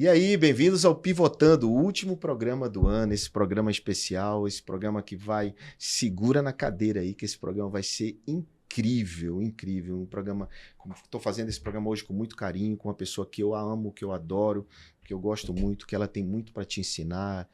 E aí, bem-vindos ao Pivotando, o último programa do ano, esse programa especial, esse programa que vai, segura na cadeira aí, que esse programa vai ser incrível, incrível. Um programa, estou fazendo esse programa hoje com muito carinho, com uma pessoa que eu amo, que eu adoro, que eu gosto muito, que ela tem muito para te ensinar,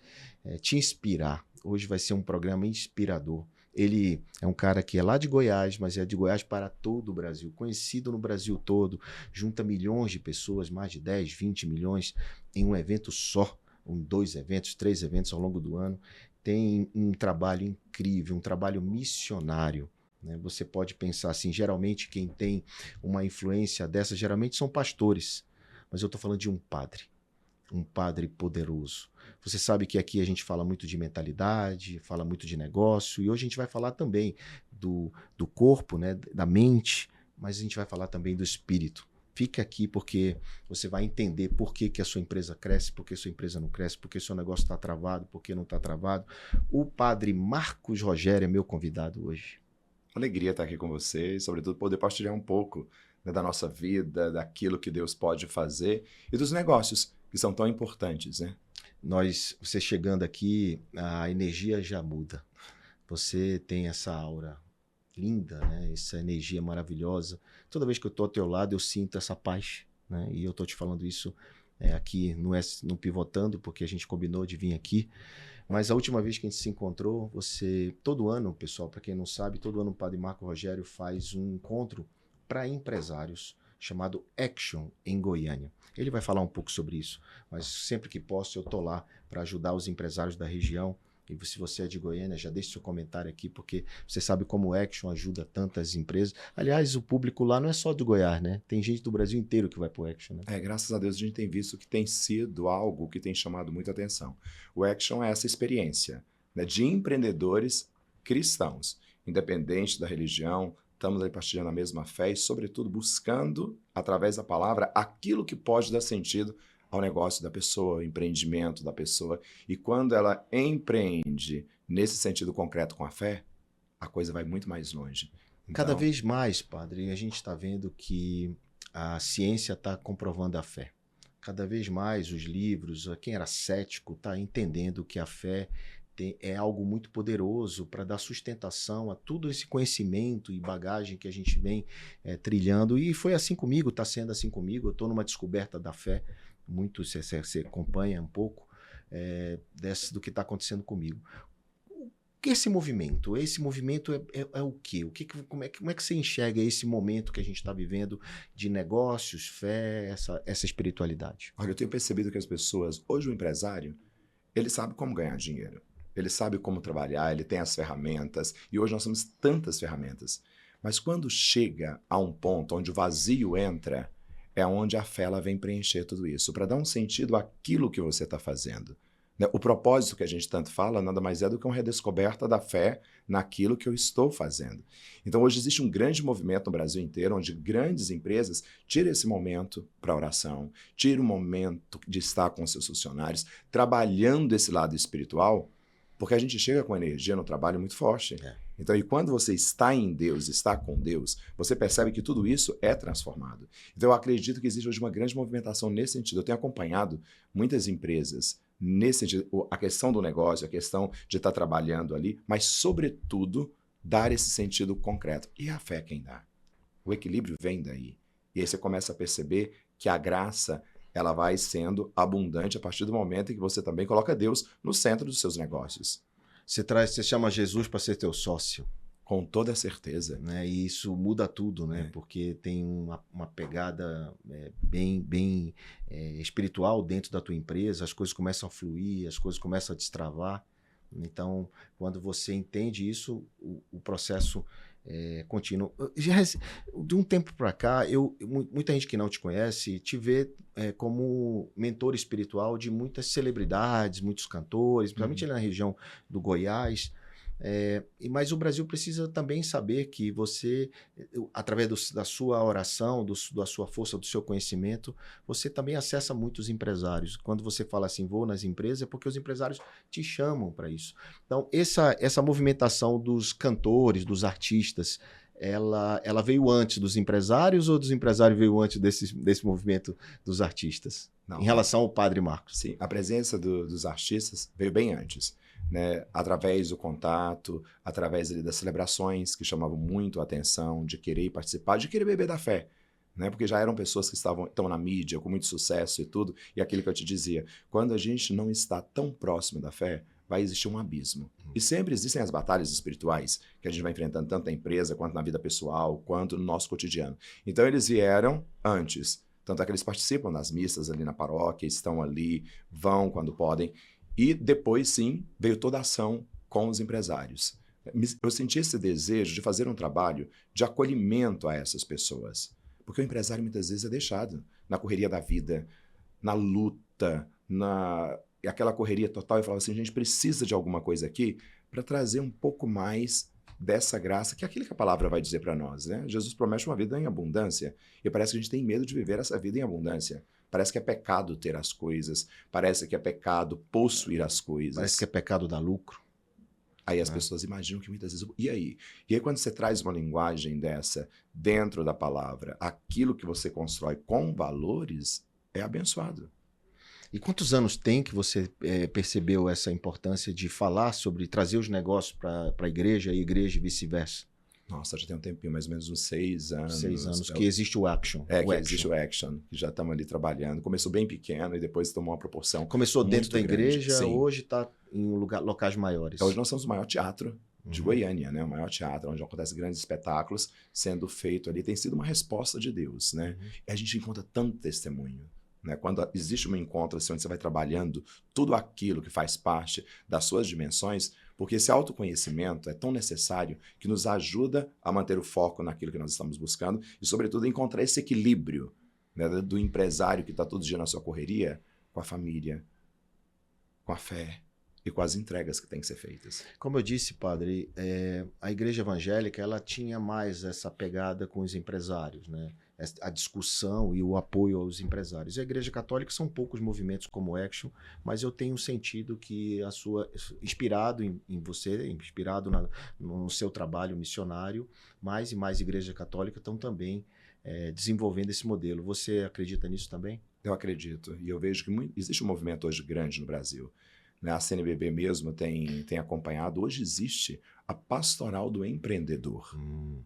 te inspirar. Hoje vai ser um programa inspirador. Ele é um cara que é lá de Goiás, mas é de Goiás para todo o Brasil, conhecido no Brasil todo, junta milhões de pessoas, mais de 10, 20 milhões em um evento só, em 2 eventos, 3 eventos ao longo do ano. Tem um trabalho incrível, um trabalho missionário. Né? Você pode pensar assim, geralmente quem tem uma influência dessa, geralmente são pastores, mas eu estou falando de um padre poderoso. Você sabe que aqui a gente fala muito de mentalidade, fala muito de negócio, e hoje a gente vai falar também do corpo, né, da mente, mas a gente vai falar também do espírito. Fica aqui porque você vai entender por que a sua empresa cresce, por que a sua empresa não cresce, por que o seu negócio está travado, por que não está travado. O padre Marcos Rogério é meu convidado hoje. Alegria estar aqui com vocês, sobretudo poder partilhar um pouco, né, da nossa vida, daquilo que Deus pode fazer e dos negócios que são tão importantes, né? Você chegando aqui, a energia já muda. Você tem essa aura linda, né? Essa energia maravilhosa. Toda vez que eu estou ao teu lado, eu sinto essa paz, né? E eu estou te falando isso aqui no Pivotando, porque a gente combinou de vir aqui. Mas a última vez que a gente se encontrou, todo ano, pessoal, para quem não sabe, todo ano o Padre Marco Rogério faz um encontro para empresários chamado Action em Goiânia. Ele vai falar um pouco sobre isso, mas sempre que posso eu estou lá para ajudar os empresários da região. E se você é de Goiânia, já deixe seu comentário aqui, porque você sabe como o Action ajuda tantas empresas. Aliás, o público lá não é só do Goiás, né? Tem gente do Brasil inteiro que vai pro Action, né? Graças a Deus a gente tem visto que tem sido algo que tem chamado muita atenção. O Action é essa experiência, né, de empreendedores cristãos, independente da religião, estamos aí partilhando a mesma fé e, sobretudo, buscando, através da palavra, aquilo que pode dar sentido ao negócio da pessoa, ao empreendimento da pessoa. E quando ela empreende nesse sentido concreto com a fé, a coisa vai muito mais longe. Cada vez mais, padre, a gente está vendo que a ciência está comprovando a fé. Cada vez mais os livros, quem era cético está entendendo que a fé é algo muito poderoso para dar sustentação a todo esse conhecimento e bagagem que a gente vem trilhando. E foi assim comigo, está sendo assim comigo. Eu estou numa descoberta da fé. Muito você acompanha um pouco do que está acontecendo comigo. Esse movimento é o quê? Como é que você enxerga esse momento que a gente está vivendo de negócios, fé, essa espiritualidade? Olha, eu tenho percebido que as pessoas, hoje o empresário, ele sabe como ganhar dinheiro, ele sabe como trabalhar, ele tem as ferramentas, e hoje nós temos tantas ferramentas. Mas quando chega a um ponto onde o vazio entra, é onde a fé ela vem preencher tudo isso, para dar um sentido àquilo que você está fazendo. O propósito que a gente tanto fala nada mais é do que uma redescoberta da fé naquilo que eu estou fazendo. Então hoje existe um grande movimento no Brasil inteiro, onde grandes empresas tiram esse momento para oração, tiram o momento de estar com seus funcionários, trabalhando esse lado espiritual, porque a gente chega com energia no trabalho muito forte. Então, e quando você está em Deus, está com Deus, você percebe que tudo isso é transformado. Então, eu acredito que existe hoje uma grande movimentação nesse sentido. Eu tenho acompanhado muitas empresas nesse sentido, a questão do negócio, a questão de estar trabalhando ali, mas, sobretudo, dar esse sentido concreto. E a fé quem dá? O equilíbrio vem daí. E aí você começa a perceber que a graça ela vai sendo abundante a partir do momento em que você também coloca Deus no centro dos seus negócios. Você chama Jesus para ser teu sócio. Com toda certeza. Né? E isso muda tudo, né? Porque tem uma pegada bem espiritual dentro da tua empresa, as coisas começam a fluir, as coisas começam a destravar. Então, quando você entende isso, o processo contínuo. De um tempo para cá, muita gente que não te conhece te vê como mentor espiritual de muitas celebridades, muitos cantores, principalmente ali na região do Goiás. Mas o Brasil precisa também saber que você, através da sua oração, da sua força, do seu conhecimento, você também acessa muitos empresários. Quando você fala assim, vou nas empresas, é porque os empresários te chamam para isso. Então, essa movimentação dos cantores, dos artistas, ela veio antes dos empresários ou dos empresários veio antes desse movimento dos artistas? Não, Em relação ao Padre Marcos. sim, a presença dos artistas veio bem antes, né? Através do contato, através ali das celebrações que chamavam muito a atenção, de querer participar, de querer beber da fé, né? Porque já eram pessoas que estão na mídia, com muito sucesso e tudo, e aquilo que eu te dizia, quando a gente não está tão próximo da fé, vai existir um abismo. E sempre existem as batalhas espirituais que a gente vai enfrentando tanto na empresa, quanto na vida pessoal, quanto no nosso cotidiano. Então eles vieram antes. Tanto é que eles participam das missas ali na paróquia, estão ali, vão quando podem. E depois, sim, veio toda a ação com os empresários. Eu senti esse desejo de fazer um trabalho de acolhimento a essas pessoas. Porque o empresário muitas vezes é deixado na correria da vida, na luta, aquela correria total. E falava assim, a gente precisa de alguma coisa aqui para trazer um pouco mais dessa graça, que é aquilo que a palavra vai dizer para nós, né? Jesus promete uma vida em abundância, e parece que a gente tem medo de viver essa vida em abundância. Parece que é pecado ter as coisas, parece que é pecado possuir as coisas. Parece que é pecado dar lucro. Aí as pessoas imaginam que muitas vezes... E aí? E aí quando você traz uma linguagem dessa dentro da palavra, aquilo que você constrói com valores é abençoado. E quantos anos tem que você percebeu essa importância de falar sobre, trazer os negócios para a igreja e vice-versa? Nossa, já tem um tempinho, mais ou menos uns 6 anos. 6 anos, que existe o Action. Existe o Action, que já estamos ali trabalhando. Começou bem pequeno e depois tomou uma proporção. Começou dentro da igreja, sim. Hoje está em locais maiores. Hoje nós somos o maior teatro de Goiânia, né? O maior teatro, onde acontecem grandes espetáculos sendo feito ali. Tem sido uma resposta de Deus, né? E a gente encontra tanto testemunho. Né? Quando existe um encontro assim, onde você vai trabalhando tudo aquilo que faz parte das suas dimensões, porque esse autoconhecimento é tão necessário que nos ajuda a manter o foco naquilo que nós estamos buscando e, sobretudo, encontrar esse equilíbrio, né, do empresário que está todo dia na sua correria com a família, com a fé e com as entregas que têm que ser feitas. Como eu disse, padre, a igreja evangélica ela tinha mais essa pegada com os empresários, né? A discussão e o apoio aos empresários. E a igreja católica são poucos movimentos como o Action, mas eu tenho sentido que inspirado em você, inspirado no seu trabalho missionário, mais e mais igrejas católicas estão também desenvolvendo esse modelo. Você acredita nisso também? Eu acredito. E eu vejo que existe um movimento hoje grande no Brasil. A CNBB mesmo tem acompanhado. Hoje existe a pastoral do empreendedor.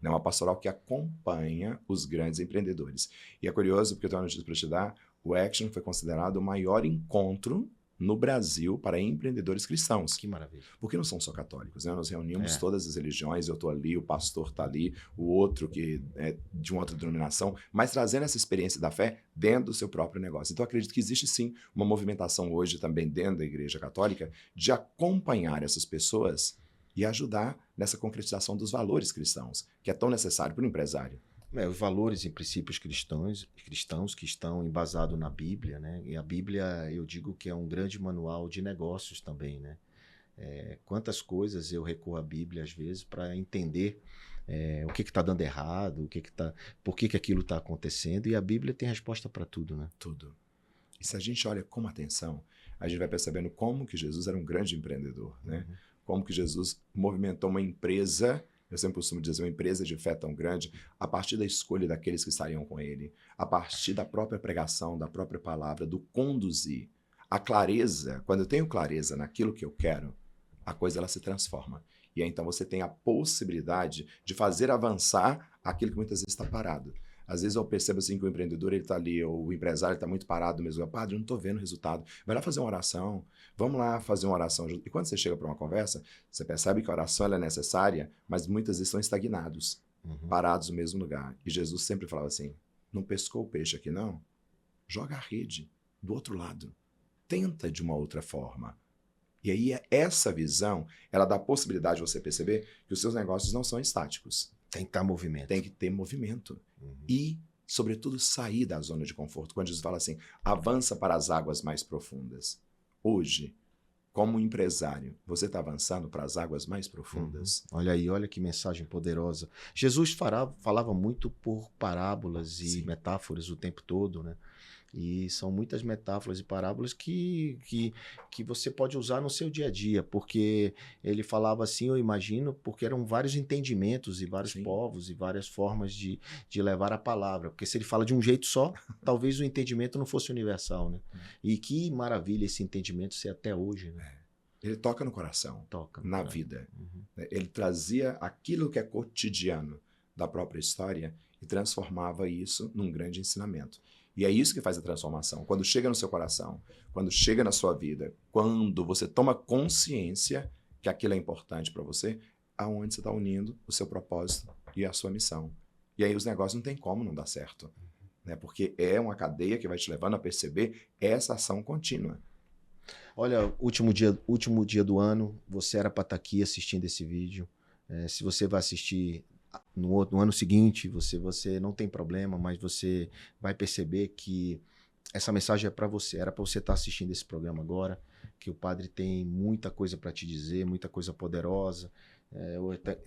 Uma pastoral que acompanha os grandes empreendedores. E é curioso, porque eu tenho uma notícia para te dar, o Action foi considerado o maior encontro no Brasil para empreendedores cristãos. Que maravilha. Porque não são só católicos, né? Nós reunimos todas as religiões, eu estou ali, o pastor está ali, o outro que é de uma outra denominação, mas trazendo essa experiência da fé dentro do seu próprio negócio. Então, eu acredito que existe sim uma movimentação hoje também dentro da Igreja Católica de acompanhar essas pessoas e ajudar nessa concretização dos valores cristãos, que é tão necessário para o empresário. Os valores e princípios cristãos que estão embasados na Bíblia, né? E a Bíblia, eu digo que é um grande manual de negócios também, né? Quantas coisas eu recorro à Bíblia às vezes para entender o que está dando errado, por que aquilo está acontecendo, e a Bíblia tem resposta para tudo, né? Tudo. E se a gente olha com atenção, a gente vai percebendo como que Jesus era um grande empreendedor, né? Como que Jesus movimentou uma empresa, eu sempre costumo dizer, uma empresa de fé tão grande, a partir da escolha daqueles que estariam com ele, a partir da própria pregação, da própria palavra, do conduzir. A clareza, quando eu tenho clareza naquilo que eu quero, a coisa ela se transforma. E aí, então você tem a possibilidade de fazer avançar aquilo que muitas vezes está parado. Às vezes eu percebo assim que o empreendedor ele está ali, ou o empresário está muito parado no mesmo lugar. Padre, eu não estou vendo resultado. Vai lá fazer uma oração. Vamos lá fazer uma oração junto. E quando você chega para uma conversa, você percebe que a oração ela é necessária, mas muitas vezes estão estagnados, parados no mesmo lugar. E Jesus sempre falava assim, não pescou o peixe aqui não? Joga a rede do outro lado. Tenta de uma outra forma. E aí essa visão, ela dá a possibilidade de você perceber que os seus negócios não são estáticos. Tem que estar movimento. Tem que ter movimento. E, sobretudo, sair da zona de conforto. Quando Jesus fala assim, avança para as águas mais profundas. Hoje, como empresário, você está avançando para as águas mais profundas? Olha aí, olha que mensagem poderosa. Jesus falava muito por parábolas e metáforas o tempo todo, né? E são muitas metáforas e parábolas que você pode usar no seu dia a dia, porque ele falava assim, eu imagino, porque eram vários entendimentos e vários Sim. povos e várias formas de levar a palavra. Porque se ele fala de um jeito só, talvez o entendimento não fosse universal, né? E que maravilha esse entendimento ser até hoje, né? Ele toca no coração, Toca. na Cara. vida. Uhum. Ele trazia aquilo que é cotidiano da própria história e transformava isso num grande ensinamento. E é isso que faz a transformação. Quando chega no seu coração, quando chega na sua vida, quando você toma consciência que aquilo é importante para você, aonde você está unindo o seu propósito e a sua missão. E aí os negócios não tem como não dar certo. Né? Porque é uma cadeia que vai te levando a perceber essa ação contínua. Olha, último dia do ano, você era para estar aqui assistindo esse vídeo. Se você vai assistir no ano seguinte, você não tem problema, mas você vai perceber que essa mensagem é para você. Era para você estar assistindo esse programa agora, que o Padre tem muita coisa para te dizer, muita coisa poderosa.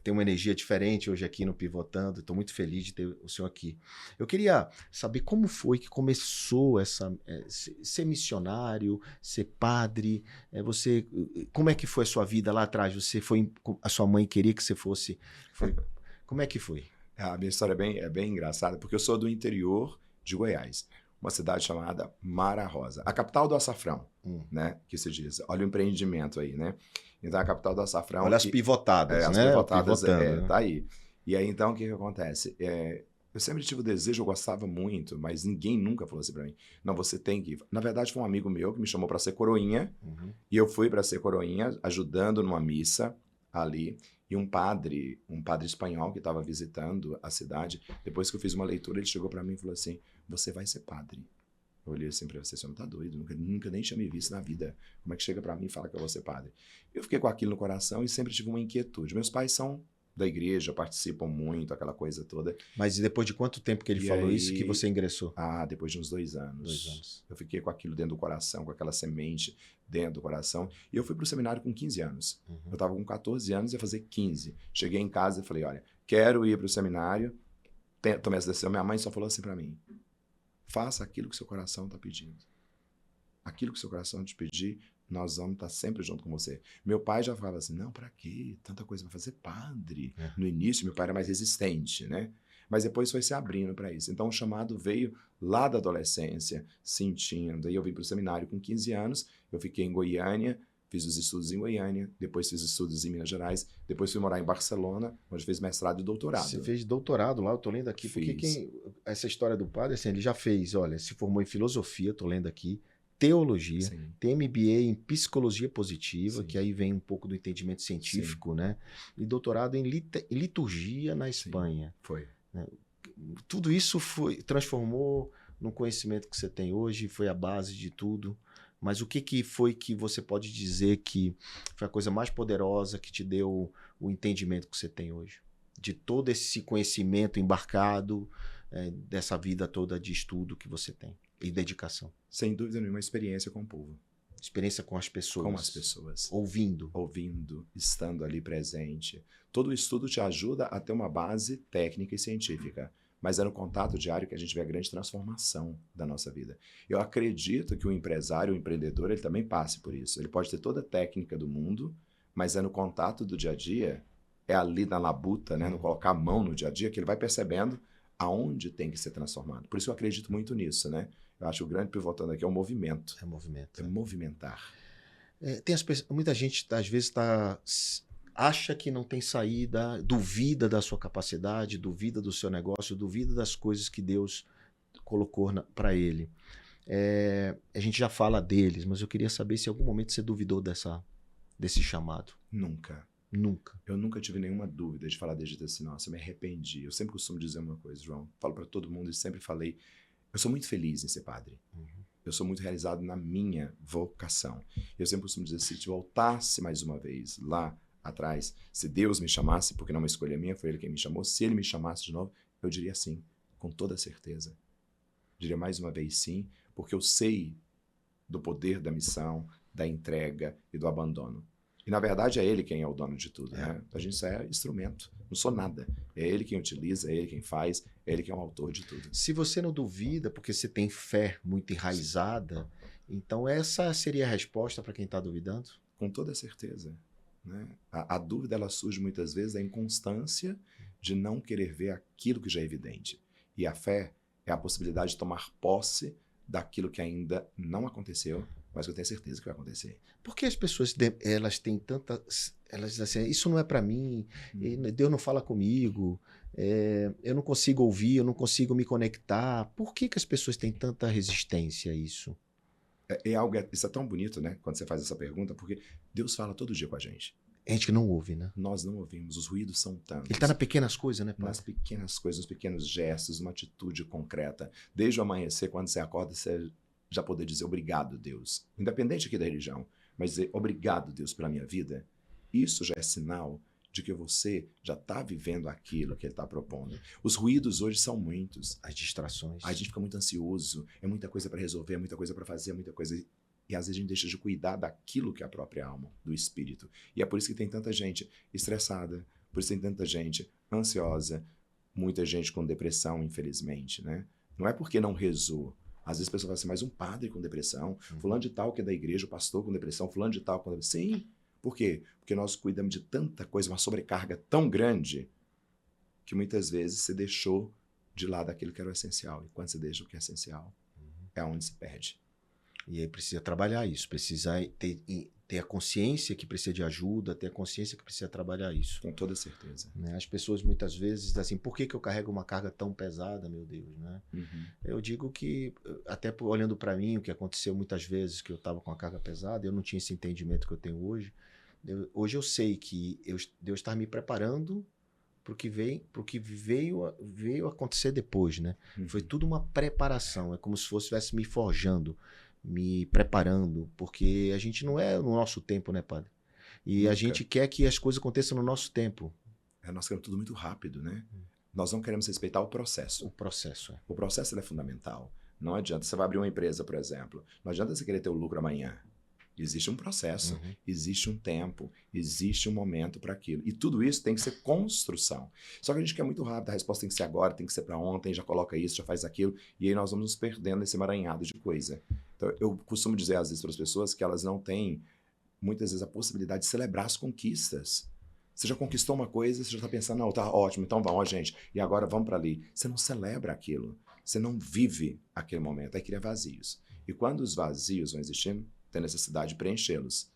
Tem uma energia diferente hoje aqui no Pivotando. Estou muito feliz de ter o senhor aqui. Eu queria saber como foi que começou ser missionário, ser padre. Como é que foi a sua vida lá atrás? A sua mãe queria que você fosse. Como é que foi? A minha história é bem engraçada, porque eu sou do interior de Goiás, uma cidade chamada Mara Rosa, a capital do açafrão, né? Que se diz. Olha o empreendimento aí, né? Então, a capital do açafrão... Olha as pivotadas, as né? pivotadas, Pivotando, tá aí. E aí, então, o que acontece? Eu sempre tive o desejo, eu gostava muito, mas ninguém nunca falou assim pra mim. Não, você tem que ir. Na verdade, foi um amigo meu que me chamou para ser coroinha, e eu fui para ser coroinha, ajudando numa missa ali. E um padre espanhol que estava visitando a cidade, depois que eu fiz uma leitura, ele chegou para mim e falou assim, você vai ser padre. Eu olhei assim para você, não tá doido, nunca nem tinha me visto na vida. Como é que chega para mim e fala que eu vou ser padre? Eu fiquei com aquilo no coração e sempre tive uma inquietude. Meus pais são da igreja, participam muito, aquela coisa toda. Mas depois de quanto tempo que ele falou isso que você ingressou? Depois de uns 2 anos. 2 anos. Eu fiquei com aquilo dentro do coração, com aquela semente dentro do coração. E eu fui pro seminário com 15 anos. Eu estava com 14 anos e ia fazer 15. Cheguei em casa e falei, olha, quero ir pro seminário. Tomei essa decisão. Minha mãe só falou assim para mim, faça aquilo que seu coração está pedindo. Aquilo que seu coração te pedir, nós vamos estar sempre junto com você. Meu pai já falava assim, não, para quê? Tanta coisa, vai fazer padre. No início, meu pai era mais resistente, né? Mas depois foi se abrindo para isso. Então, o chamado veio lá da adolescência, sentindo. Aí eu vim para o seminário com 15 anos, eu fiquei em Goiânia, fiz os estudos em Goiânia, depois fiz estudos em Minas Gerais, depois fui morar em Barcelona, onde fiz mestrado e doutorado. Você fez doutorado lá, eu tô lendo aqui, porque essa história do padre, assim, ele já fez, olha, se formou em filosofia, tô lendo aqui, teologia, sim, tem MBA em psicologia positiva, sim, que aí vem um pouco do entendimento científico, sim, né? E doutorado em liturgia na Espanha. Sim, foi. Né? Tudo isso transformou no conhecimento que você tem hoje, foi a base de tudo. Mas o que foi que você pode dizer que foi a coisa mais poderosa que te deu o entendimento que você tem hoje? De todo esse conhecimento embarcado, dessa vida toda de estudo que você tem e dedicação. Sem dúvida nenhuma, experiência com o povo. Experiência com as pessoas. Com as pessoas. Ouvindo, estando ali presente. Todo o estudo te ajuda a ter uma base técnica e científica. Mas é no contato diário que a gente vê a grande transformação da nossa vida. Eu acredito que o empresário, o empreendedor, ele também passe por isso. Ele pode ter toda a técnica do mundo, mas é no contato do dia a dia, é ali na labuta, né, no colocar a mão no dia a dia, que ele vai percebendo aonde tem que ser transformado. Por isso eu acredito muito nisso, né? Eu acho que o grande pivotando aqui é o movimento. É movimento. É movimentar. Muita gente, às vezes, acha que não tem saída, duvida da sua capacidade, duvida do seu negócio, duvida das coisas que Deus colocou para ele. A gente já fala deles, mas eu queria saber se em algum momento você duvidou desse chamado. Nunca. Nunca. Eu nunca tive nenhuma dúvida de falar desde assim, nossa, eu me arrependi. Eu sempre costumo dizer uma coisa, João, falo para todo mundo e sempre falei, eu sou muito feliz em ser padre. Eu sou muito realizado na minha vocação. Eu sempre costumo dizer, se eu voltasse mais uma vez lá atrás, se Deus me chamasse, porque não é uma escolha minha, foi Ele quem me chamou, se Ele me chamasse de novo, eu diria sim, com toda certeza. Eu diria mais uma vez sim, porque eu sei do poder da missão, da entrega e do abandono. E, na verdade, é ele quem é o dono de tudo, né? A gente só é instrumento, não sou nada. É ele quem utiliza, é ele quem faz, é ele quem é o autor de tudo. Se você não duvida, porque você tem fé muito enraizada, então essa seria a resposta para quem está duvidando? Com toda certeza. Né? A dúvida, ela surge muitas vezes da inconstância de não querer ver aquilo que já é evidente. E a fé é a possibilidade de tomar posse daquilo que ainda não aconteceu, mas que eu tenho certeza que vai acontecer. Por que as pessoas elas têm tantas. Elas dizem assim, isso não é para mim, Deus não fala comigo, eu não consigo ouvir, eu não consigo me conectar. Por que as pessoas têm tanta resistência a isso? Isso é tão bonito, né? Quando você faz essa pergunta, porque Deus fala todo dia com a gente. A gente que não ouve, né? Nós não ouvimos, os ruídos são tantos. Ele está nas pequenas coisas, né, pai? Nas pequenas coisas, nos pequenos gestos, uma atitude concreta. Desde o amanhecer, quando você acorda, você já poder dizer obrigado, Deus. Independente aqui da religião, mas dizer obrigado, Deus, pela minha vida. Isso já é sinal de que você já está vivendo aquilo que ele está propondo. Os ruídos hoje são muitos. As distrações. A gente fica muito ansioso, é muita coisa para resolver, é muita coisa para fazer, é muita coisa... E às vezes a gente deixa de cuidar daquilo que é a própria alma, do espírito. E é por isso que tem tanta gente estressada, por isso tem tanta gente ansiosa, muita gente com depressão, infelizmente, né? Não é porque não rezou. Às vezes a pessoa fala assim, mas um padre com depressão, fulano de tal que é da igreja, o pastor com depressão, fulano de tal com depressão. Sim, por quê? Porque nós cuidamos de tanta coisa, uma sobrecarga tão grande, que muitas vezes você deixou de lado aquilo que era o essencial. E quando você deixa o que é essencial, é onde se perde. E aí precisa trabalhar isso, precisa ter a consciência que precisa de ajuda, ter a consciência que precisa trabalhar isso. Com toda certeza. Né? As pessoas muitas vezes dizem assim, por que eu carrego uma carga tão pesada, meu Deus? Né? Eu digo que, até olhando para mim, o que aconteceu muitas vezes que eu estava com a carga pesada, eu não tinha esse entendimento que eu tenho hoje. Hoje eu sei que Deus está me preparando para o que veio acontecer depois. Né? Foi tudo uma preparação, é como se estivesse me forjando, me preparando, porque a gente não é no nosso tempo, né, padre? E a gente quer que as coisas aconteçam no nosso tempo. Nós queremos tudo muito rápido, né? Nós não queremos respeitar o processo. O processo, é. O processo ele é fundamental. Não adianta, você vai abrir uma empresa, por exemplo, não adianta você querer ter o lucro amanhã. Existe um processo, existe um tempo, existe um momento para aquilo. E tudo isso tem que ser construção. Só que a gente quer muito rápido, a resposta tem que ser agora, tem que ser para ontem, já coloca isso, já faz aquilo, e aí nós vamos nos perdendo nesse emaranhado de coisa. Então, eu costumo dizer às vezes para as pessoas que elas não têm, muitas vezes, a possibilidade de celebrar as conquistas. Você já conquistou uma coisa, você já está pensando, não, tá ótimo, então vamos, gente, e agora vamos para ali. Você não celebra aquilo, você não vive aquele momento, aí cria vazios. E quando os vazios vão existindo, tem necessidade de preenchê-los.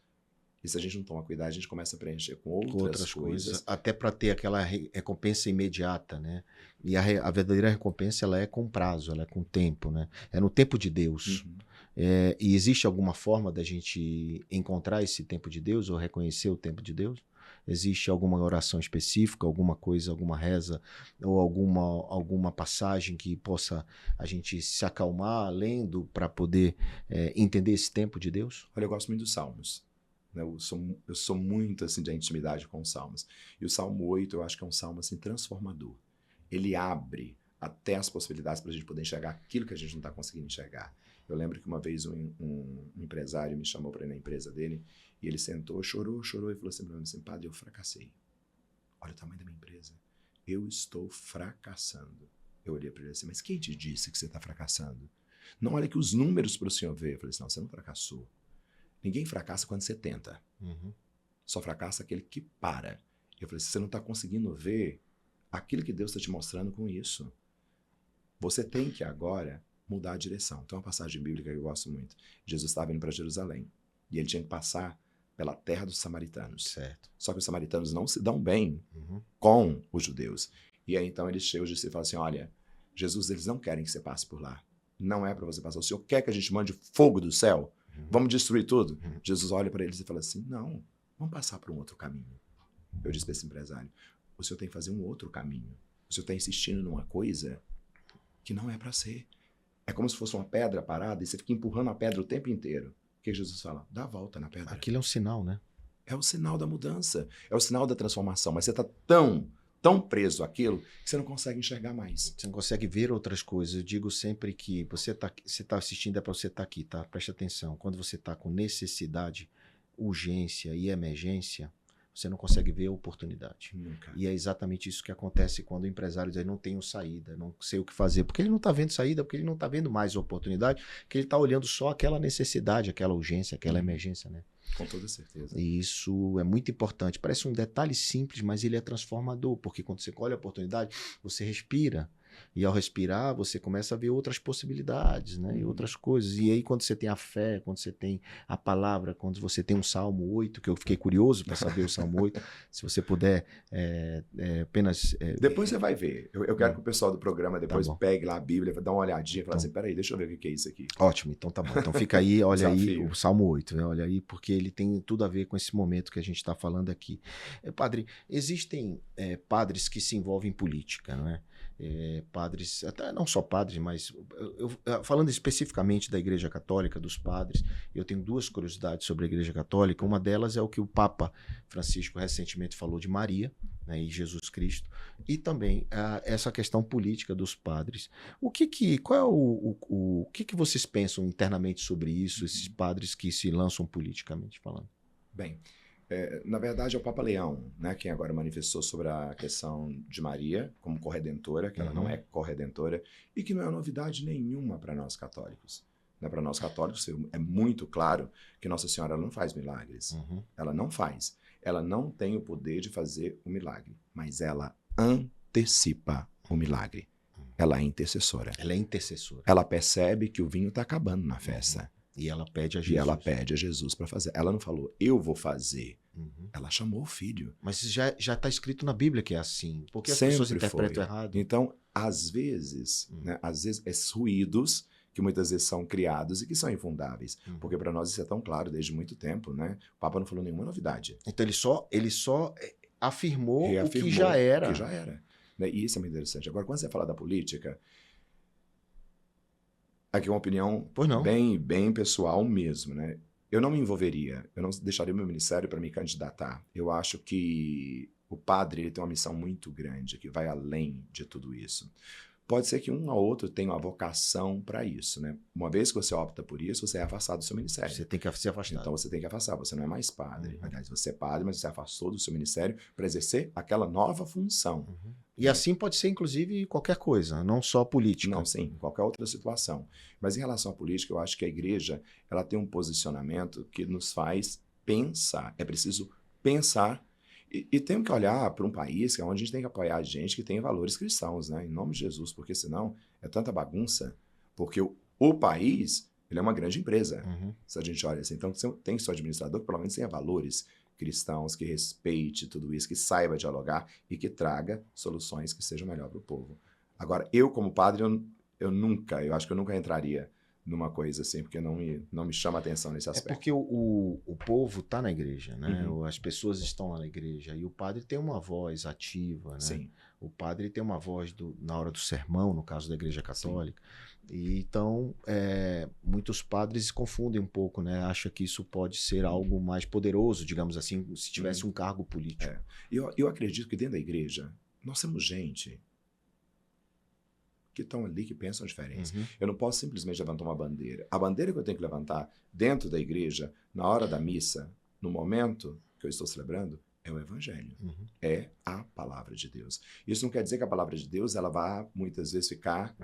E se a gente não toma cuidado, a gente começa a preencher com outras coisas. Até para ter aquela recompensa imediata, né? E a verdadeira recompensa, ela é com prazo, ela é com tempo, né? É no tempo de Deus. E existe alguma forma da gente encontrar esse tempo de Deus ou reconhecer o tempo de Deus? Existe alguma oração específica, alguma coisa, alguma reza ou alguma passagem que possa a gente se acalmar lendo para poder entender esse tempo de Deus? Olha, eu gosto muito dos Salmos. Né? Eu sou muito assim, de intimidade com os Salmos. E o Salmo 8 eu acho que é um salmo assim, transformador. Ele abre até as possibilidades para a gente poder enxergar aquilo que a gente não está conseguindo enxergar. Eu lembro que uma vez um empresário me chamou para ir na empresa dele e ele sentou, chorou e falou assim para mim, assim, padre, eu fracassei. Olha o tamanho da minha empresa. Eu estou fracassando. Eu olhei para ele assim, mas quem te disse que você está fracassando? Não, olha que os números para o senhor ver. Eu falei assim, não, você não fracassou. Ninguém fracassa quando você tenta. Só fracassa aquele que para. Eu falei assim, você não está conseguindo ver aquilo que Deus está te mostrando com isso. Você tem que agora mudar a direção. Tem uma passagem bíblica que eu gosto muito. Jesus estava indo para Jerusalém e ele tinha que passar pela terra dos samaritanos. Certo. Só que os samaritanos não se dão bem com os judeus. E aí então ele chega e fala assim, olha, Jesus, eles não querem que você passe por lá. Não é para você passar. O Senhor quer que a gente mande fogo do céu? Vamos destruir tudo? Jesus olha para eles e fala assim, não, vamos passar por um outro caminho. Eu disse para esse empresário, o Senhor tem que fazer um outro caminho. O Senhor está insistindo numa coisa que não é para ser. É como se fosse uma pedra parada e você fica empurrando a pedra o tempo inteiro. O que Jesus fala? Dá a volta na pedra. Aquilo é um sinal, né? É o sinal da mudança, é o sinal da transformação, mas você está tão preso àquilo que você não consegue enxergar mais. Você não consegue ver outras coisas. Eu digo sempre que você tá assistindo é para você estar aqui, tá? Preste atenção. Quando você está com necessidade, urgência e emergência, você não consegue ver a oportunidade. Nunca. E é exatamente isso que acontece quando o empresário diz, não tenho saída, não sei o que fazer. Porque ele não está vendo saída, porque ele não está vendo mais oportunidade, porque ele está olhando só aquela necessidade, aquela urgência, aquela emergência, né? Com toda certeza. E isso é muito importante. Parece um detalhe simples, mas ele é transformador, porque quando você colhe a oportunidade, você respira. E ao respirar, você começa a ver outras possibilidades, né? E outras coisas. E aí, quando você tem a fé, quando você tem a palavra, quando você tem um Salmo 8, que eu fiquei curioso para saber o Salmo 8, se você puder apenas... Depois você vai ver. Eu quero que o pessoal do programa depois bom. pegue lá a Bíblia, dá uma olhadinha e fala assim, peraí, deixa eu ver o que é isso aqui. Ótimo, então tá bom. Então fica aí, olha aí Desafio. o Salmo 8, né? Olha aí, porque ele tem tudo a ver com esse momento que a gente está falando aqui. Padre, existem padres que se envolvem em política, não é? Padres, até não só padres, mas falando especificamente da Igreja Católica, dos padres, eu tenho duas curiosidades sobre a Igreja Católica. Uma delas é o que o Papa Francisco recentemente falou de Maria, né, e Jesus Cristo, e também essa questão política dos padres. O que vocês pensam internamente sobre isso, esses padres que se lançam politicamente falando? Bem, na verdade é o Papa Leão, né, quem agora manifestou sobre a questão de Maria como corredentora, que ela não é corredentora, e que não é novidade nenhuma para nós católicos. Né, para nós católicos é muito claro que Nossa Senhora não faz milagres. Ela não faz. Ela não tem o poder de fazer o milagre, mas ela antecipa o milagre. Ela é intercessora. Ela é intercessora. Ela percebe que o vinho está acabando na festa. E ela pede a Jesus. E ela pede a Jesus para fazer. Ela não falou, eu vou fazer. Ela chamou o filho. Mas já está escrito na Bíblia que é assim. Porque as Sempre pessoas interpretam foi. errado. Então, às vezes, esses ruídos que muitas vezes são criados e que são infundáveis. Porque para nós isso é tão claro desde muito tempo, né? O Papa não falou nenhuma novidade. Então ele só afirmou o que Reafirmou já era. O que já era. Né? E isso é muito interessante. Agora, quando você fala da política, aqui é uma opinião bem pessoal mesmo, né? Eu não me envolveria, eu não deixaria meu ministério para me candidatar. Eu acho que o padre ele tem uma missão muito grande, que vai além de tudo isso. Pode ser que um ou outro tenha uma vocação para isso, né? Uma vez que você opta por isso, você é afastado do seu ministério. Você tem que se afastar. Então você tem que afastar, você não é mais padre. Aliás, você é padre, mas você afastou do seu ministério para exercer aquela nova função. E assim pode ser, inclusive, qualquer coisa, não só política. Não, sim, qualquer outra situação. Mas em relação à política, eu acho que a igreja ela tem um posicionamento que nos faz pensar. É preciso pensar e temos que olhar para um país onde a gente tem que apoiar a gente que tem valores cristãos, né? Em nome de Jesus, porque senão é tanta bagunça. Porque o país ele é uma grande empresa, se a gente olha assim. Então tem que ser um administrador que pelo menos tenha valores cristãos, que respeite tudo isso, que saiba dialogar e que traga soluções que sejam melhor para o povo. Agora, eu como padre, eu acho que eu nunca entraria numa coisa assim, porque não me chama atenção nesse aspecto. É porque o povo está na igreja, né? As pessoas estão lá na igreja e o padre tem uma voz ativa, né? Sim. O padre tem uma voz na hora do sermão, no caso da Igreja Católica. E então, muitos padres confundem um pouco, né? Acham que isso pode ser algo mais poderoso, digamos assim, se tivesse um cargo político. Eu acredito que dentro da igreja nós temos gente que estão ali, que pensam diferente. Eu não posso simplesmente levantar uma bandeira. A bandeira que eu tenho que levantar dentro da igreja, na hora da missa, no momento que eu estou celebrando, é o Evangelho. É a palavra de Deus. Isso não quer dizer que a palavra de Deus ela vá, muitas vezes, ficar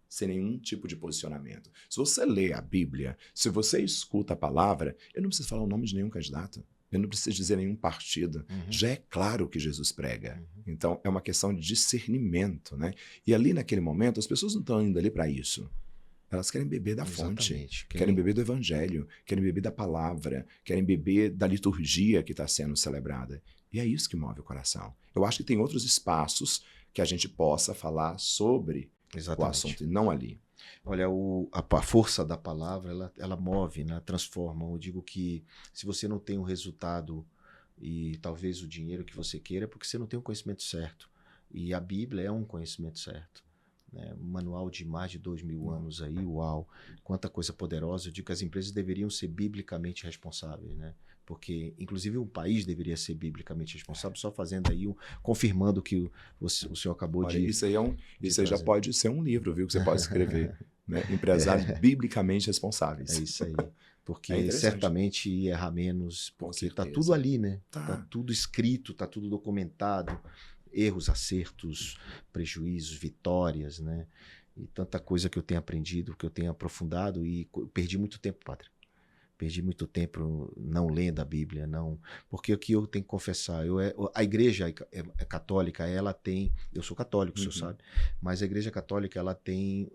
sem nenhum tipo de posicionamento. Se você lê a Bíblia, se você escuta a palavra, eu não preciso falar o nome de nenhum candidato. Eu não preciso dizer nenhum partido. Já é claro o que Jesus prega. Então, é uma questão de discernimento, né? E ali, naquele momento, as pessoas não estão indo ali para isso. Elas querem beber da fonte, querem beber do Evangelho, querem beber da palavra, querem beber da liturgia que está sendo celebrada. E é isso que move o coração. Eu acho que tem outros espaços que a gente possa falar sobre o assunto, e não ali. Olha, a força da palavra, ela move, né? Transforma. Eu digo que se você não tem o resultado e talvez o dinheiro que você queira, é porque você não tem o conhecimento certo. E a Bíblia é um conhecimento certo. Né? Um manual de mais de 2000 anos aí, uau, quanta coisa poderosa. Eu digo que as empresas deveriam ser biblicamente responsáveis, né? Porque, inclusive, um país deveria ser biblicamente responsável, só fazendo aí, confirmando o que o senhor acabou de... Isso aí já pode ser um livro, viu, que você pode escrever. Né? Empresários biblicamente responsáveis. É isso aí. Porque certamente ia errar menos, porque está tudo ali, né? Está tudo escrito, está tudo documentado. Erros, acertos, prejuízos, vitórias, né? E tanta coisa que eu tenho aprendido, que eu tenho aprofundado e perdi muito tempo, padre. Perdi muito tempo não lendo a Bíblia, não, porque o que eu tenho que confessar, a igreja católica, ela tem, eu sou católico, o senhor sabe, mas a igreja católica, ela tem,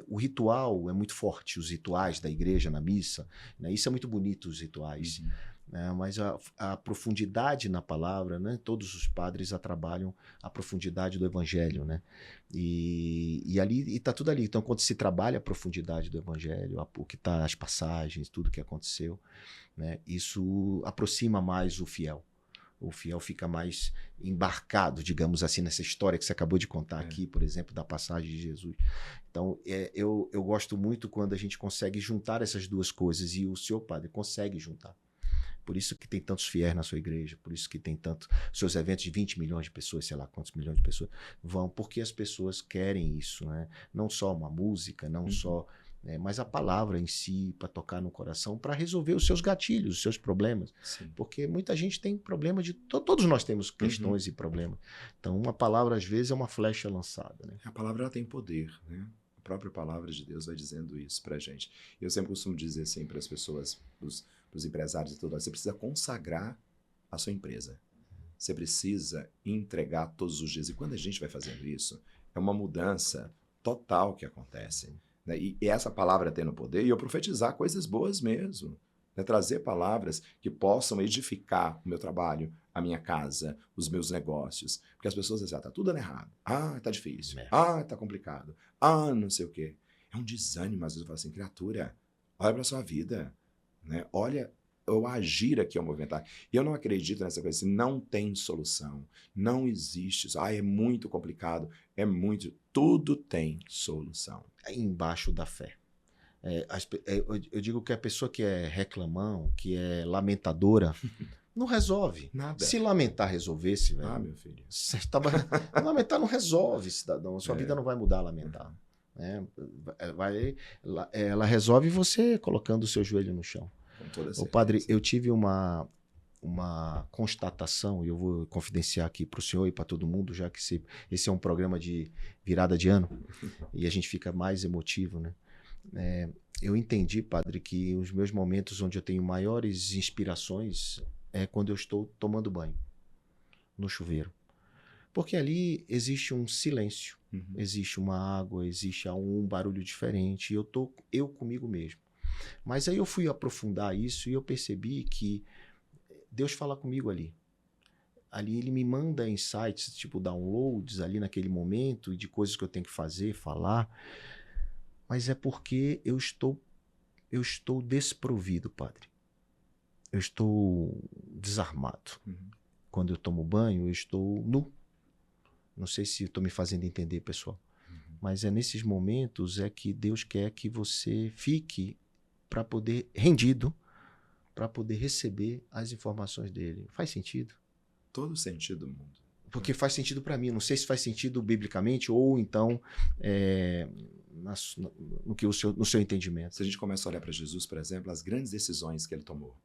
o ritual é muito forte, os rituais da igreja na missa, né? Isso é muito bonito, os rituais, né? Mas a profundidade na palavra, né? Todos os padres trabalham a profundidade do evangelho, né? E ali está tudo ali. Então, quando se trabalha a profundidade do evangelho, o que está, as passagens, tudo que aconteceu, né? Isso aproxima mais o fiel. O fiel fica mais embarcado, digamos assim, nessa história que você acabou de contar aqui, por exemplo, da passagem de Jesus. Então, eu gosto muito quando a gente consegue juntar essas duas coisas, e o senhor padre consegue juntar. Por isso que tem tantos fiéis na sua igreja, por isso que tem tantos seus eventos de 20 milhões de pessoas, sei lá quantos milhões de pessoas vão, porque as pessoas querem isso, né? Não só uma música, não só, né, mas a palavra em si, para tocar no coração, para resolver os seus gatilhos, os seus problemas. Sim. Porque muita gente tem problema de... Todos nós temos questões e problemas. Então, uma palavra, às vezes, é uma flecha lançada, né? A palavra ela tem poder, né? A própria palavra de Deus vai dizendo isso pra gente. Eu sempre costumo dizer assim para as pessoas, para os empresários e tudo, você precisa consagrar a sua empresa. Você precisa entregar todos os dias. E quando a gente vai fazendo isso, é uma mudança total que acontece, né? E essa palavra tem no poder, e eu profetizar coisas boas mesmo, né? Trazer palavras que possam edificar o meu trabalho, a minha casa, os meus negócios. Porque as pessoas dizem, tá tudo dando errado. Tá difícil. Tá complicado. Não sei o quê. É um desânimo, às vezes eu falo assim, criatura, olha pra sua vida, né? Olha o agir aqui, ao movimentar. E eu não acredito nessa coisa assim, não tem solução, não existe isso. É muito complicado, tudo tem solução. Embaixo da fé. Eu digo que a pessoa que é reclamão, que é lamentadora, não resolve. Nada. Se lamentar resolvesse, velho. Meu filho. Lamentar não resolve, cidadão. Sua vida não vai mudar a lamentar. Ela resolve você colocando o seu joelho no chão. Com toda certeza. Ô, padre, eu tive uma constatação, e eu vou confidenciar aqui para o senhor e para todo mundo, já que esse é um programa de virada de ano, e a gente fica mais emotivo, né? Eu entendi, padre, que os meus momentos onde eu tenho maiores inspirações é quando eu estou tomando banho, no chuveiro. Porque ali existe um silêncio, existe uma água, existe um barulho diferente, e eu comigo mesmo. Mas aí eu fui aprofundar isso e eu percebi que Deus fala comigo ali. Ali ele me manda insights, tipo downloads ali naquele momento, de coisas que eu tenho que fazer, falar. Mas é porque eu estou desprovido, padre. Eu estou desarmado. Quando eu tomo banho, eu estou nu. Não sei se estou me fazendo entender, pessoal. Mas é nesses momentos que Deus quer que você fique para poder rendido, para poder receber as informações dele. Faz sentido? Todo sentido do mundo. Porque faz sentido para mim. Não sei se faz sentido biblicamente ou então no seu entendimento. Se a gente começa a olhar para Jesus, por exemplo, as grandes decisões que ele tomou,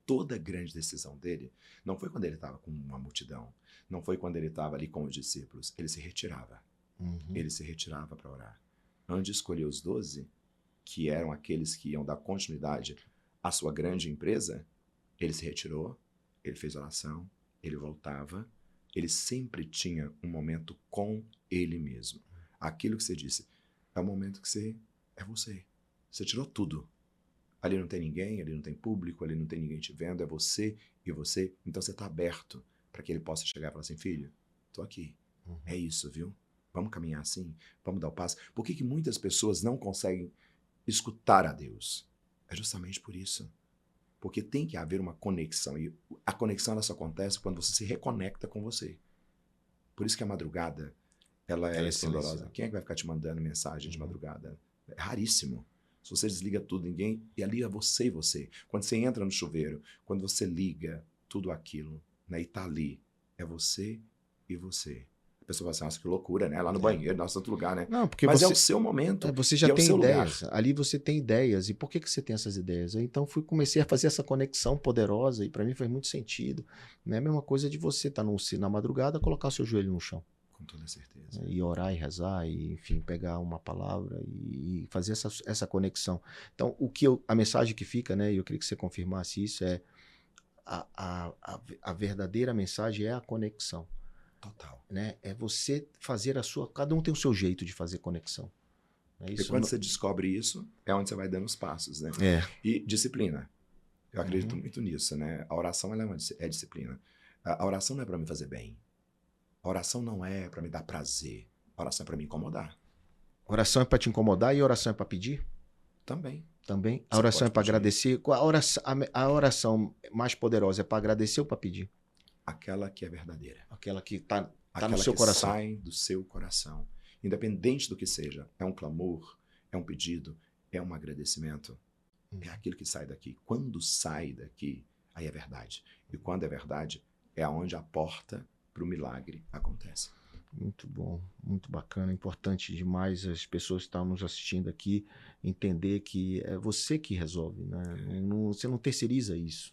toda grande decisão dele, não foi quando ele estava com uma multidão, não foi quando ele estava ali com os discípulos, ele se retirava. Ele se retirava para orar. Antes de escolher os 12, que eram aqueles que iam dar continuidade à sua grande empresa, ele se retirou, ele fez oração, ele voltava, ele sempre tinha um momento com ele mesmo. Aquilo que você disse, é o momento que você é você. Você tirou tudo. Ali não tem ninguém, ali não tem público, ali não tem ninguém te vendo, é você e você. Então você está aberto para que ele possa chegar e falar assim, filho, tô aqui. É isso, viu? Vamos caminhar assim? Vamos dar o passo? Por que muitas pessoas não conseguem escutar a Deus? É justamente por isso. Porque tem que haver uma conexão. E a conexão ela só acontece quando você se reconecta com você. Por isso que a madrugada, ela é esplendorosa. Quem é que vai ficar te mandando mensagem de madrugada? É raríssimo. Se você desliga tudo, ninguém... E ali é você e você. Quando você entra no chuveiro, quando você liga tudo aquilo, né, e tá ali, é você e você. A pessoa fala assim, nossa, que loucura, né? Lá no É. banheiro, nosso outro lugar, né? Não, porque Mas é você, o seu momento você e já é o tem seu lugar. ideias. Ali você tem ideias. E por que você tem essas ideias? Então comecei a fazer essa conexão poderosa e para mim faz muito sentido. Não é a mesma coisa de você estar na madrugada, colocar seu joelho no chão, Com toda certeza. né? E orar e rezar, e enfim, pegar uma palavra e fazer essa conexão. Então, a mensagem que fica, né? E eu queria que você confirmasse isso, é a verdadeira mensagem é a conexão. Total. Né? É você fazer a sua. Cada um tem o seu jeito de fazer conexão. É E isso. quando você descobre isso, é onde você vai dando os passos, né? É. E disciplina. Eu acredito Uhum. muito nisso, né? A oração ela é disciplina. A oração não é para me fazer bem. A oração não é para me dar prazer. A oração é para me incomodar. Oração é para te incomodar e oração é para pedir? Também. Também. A Você oração é pode para pedir. agradecer. A oração mais poderosa é para agradecer ou para pedir? Aquela que é verdadeira. Aquela que tá no Aquela seu que coração. sai do seu coração. Independente do que seja. É um clamor, é um pedido, é um agradecimento. É aquilo que sai daqui. Quando sai daqui, aí é verdade. E quando é verdade, é aonde a porta para o milagre acontece. Muito bom, muito bacana, importante demais as pessoas que estão nos assistindo aqui entender que é você que resolve, né? Você não terceiriza isso.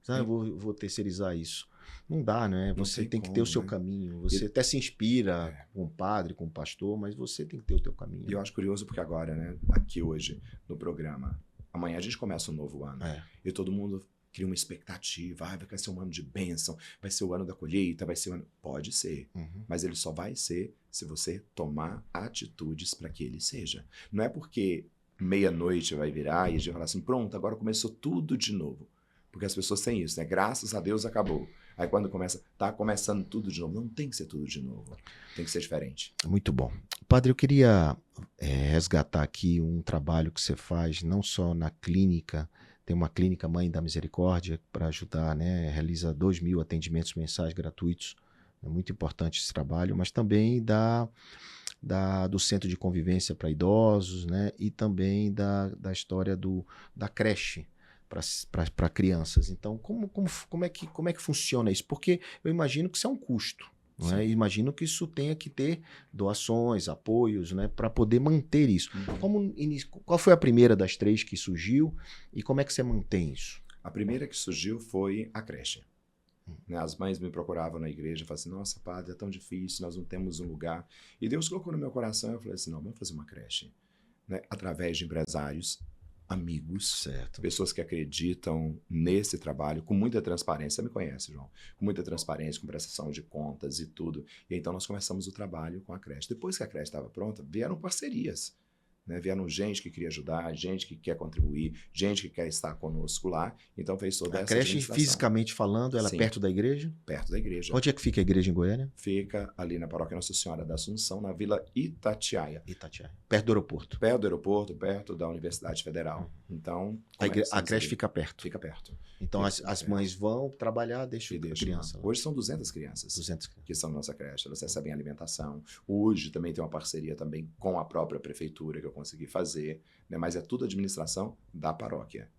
Eu vou terceirizar isso. Não dá, né? Não Você tem tem que ter o como, seu né? caminho. Você até se inspira com o padre, com o pastor, mas você tem que ter o teu caminho. E eu acho curioso porque agora, né, aqui hoje, no programa, amanhã a gente começa um novo ano. E todo mundo cria uma expectativa. Vai ser um ano de bênção, vai ser o ano da colheita, vai ser o ano... Pode ser, mas ele só vai ser se você tomar atitudes para que ele seja. Não é porque meia-noite vai virar e a gente vai falar assim, pronto, agora começou tudo de novo. Porque as pessoas têm isso, né? Graças a Deus acabou. Aí quando tá começando tudo de novo. Não tem que ser tudo de novo. Tem que ser diferente. Muito bom. Padre, eu queria resgatar aqui um trabalho que você faz, não só na clínica, tem uma clínica Mãe da Misericórdia para ajudar, né? Realiza 2.000 atendimentos mensais gratuitos. É muito importante esse trabalho, mas também do Centro de Convivência para Idosos, né? E também da história da creche para crianças. Então, como é que funciona isso? Porque eu imagino que isso é um custo. Não é? Imagino que isso tenha que ter doações, apoios, né, para poder manter isso. Qual foi a primeira das 3 que surgiu e como é que você mantém isso? A primeira que surgiu foi a creche. Né? As mães me procuravam na igreja e falavam assim, nossa, padre, é tão difícil, nós não temos um lugar. E Deus colocou no meu coração e eu falei assim, não, vamos fazer uma creche. Né? Através de empresários, amigos, pessoas que acreditam nesse trabalho com muita transparência. Você me conhece, João? Com muita transparência, com prestação de contas e tudo. E então nós começamos o trabalho com a creche. Depois que a creche estava pronta, vieram parcerias. Né? Vieram gente que queria ajudar, gente que quer contribuir, gente que quer estar conosco lá. Então fez toda essa creche, administração. fisicamente falando, ela é perto da igreja? Perto da igreja. Onde é que fica a igreja em Goiânia? Fica ali na paróquia Nossa Senhora da Assunção, na Vila Itatiaia. Perto do aeroporto. Perto do aeroporto, perto da Universidade Federal. Então, a creche fica perto. Fica perto. Então as mães vão trabalhar, deixam a criança lá. Hoje são 200 crianças 200 que estão na nossa creche. Elas recebem alimentação. Hoje também tem uma parceria também com a própria prefeitura que eu consegui fazer, né? Mas é tudo administração da paróquia.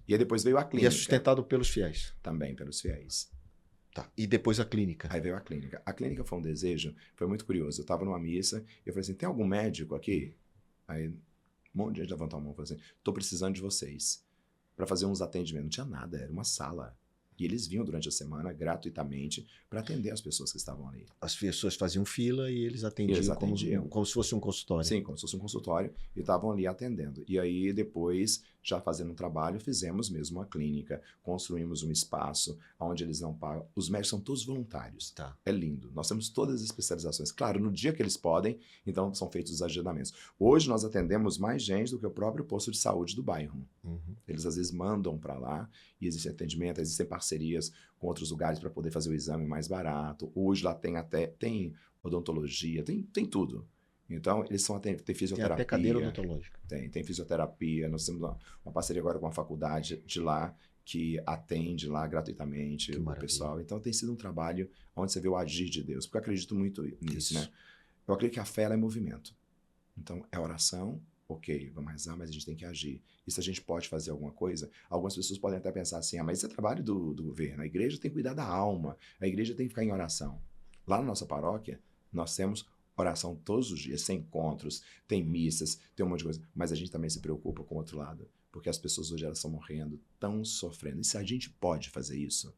E aí depois veio a clínica. E é sustentado pelos fiéis. Também pelos fiéis. Tá. E depois a clínica. Aí veio a clínica. A clínica foi um desejo, foi muito curioso. Eu estava numa missa e eu falei assim, tem algum médico aqui? Aí um monte de gente levantou a mão e falou assim, estou precisando de vocês para fazer uns atendimentos. Não tinha nada, era uma sala. E eles vinham durante a semana gratuitamente para atender as pessoas que estavam ali. As pessoas faziam fila e eles atendiam, como se fosse um consultório. Sim, como se fosse um consultório, e estavam ali atendendo. E aí depois, já fazendo um trabalho, fizemos mesmo uma clínica, construímos um espaço onde eles não pagam. Os médicos são todos voluntários. Tá. É lindo. Nós temos todas as especializações. Claro, no dia que eles podem, então são feitos os agendamentos. Hoje nós atendemos mais gente do que o próprio posto de saúde do bairro. Eles às vezes mandam para lá e existe atendimento, existem parcerias com outros lugares para poder fazer o exame mais barato. Hoje lá tem odontologia, tem tudo. Então, eles tem fisioterapia. Tem até cadeira odontológica. Tem fisioterapia. Nós temos uma parceria agora com a faculdade de lá, que atende lá gratuitamente o pessoal. Então, tem sido um trabalho onde você vê o agir de Deus. Porque eu acredito muito nisso, né? Eu acredito que a fé ela é movimento. Então, é oração, ok, vamos rezar, mas a gente tem que agir. E se a gente pode fazer alguma coisa, algumas pessoas podem até pensar assim, mas isso é trabalho do governo. A igreja tem que cuidar da alma. A igreja tem que ficar em oração. Lá na nossa paróquia, Nós temos oração todos os dias, tem encontros, tem missas, tem um monte de coisa. Mas a gente também se preocupa com o outro lado. Porque as pessoas hoje elas estão morrendo, estão sofrendo. E se a gente pode fazer isso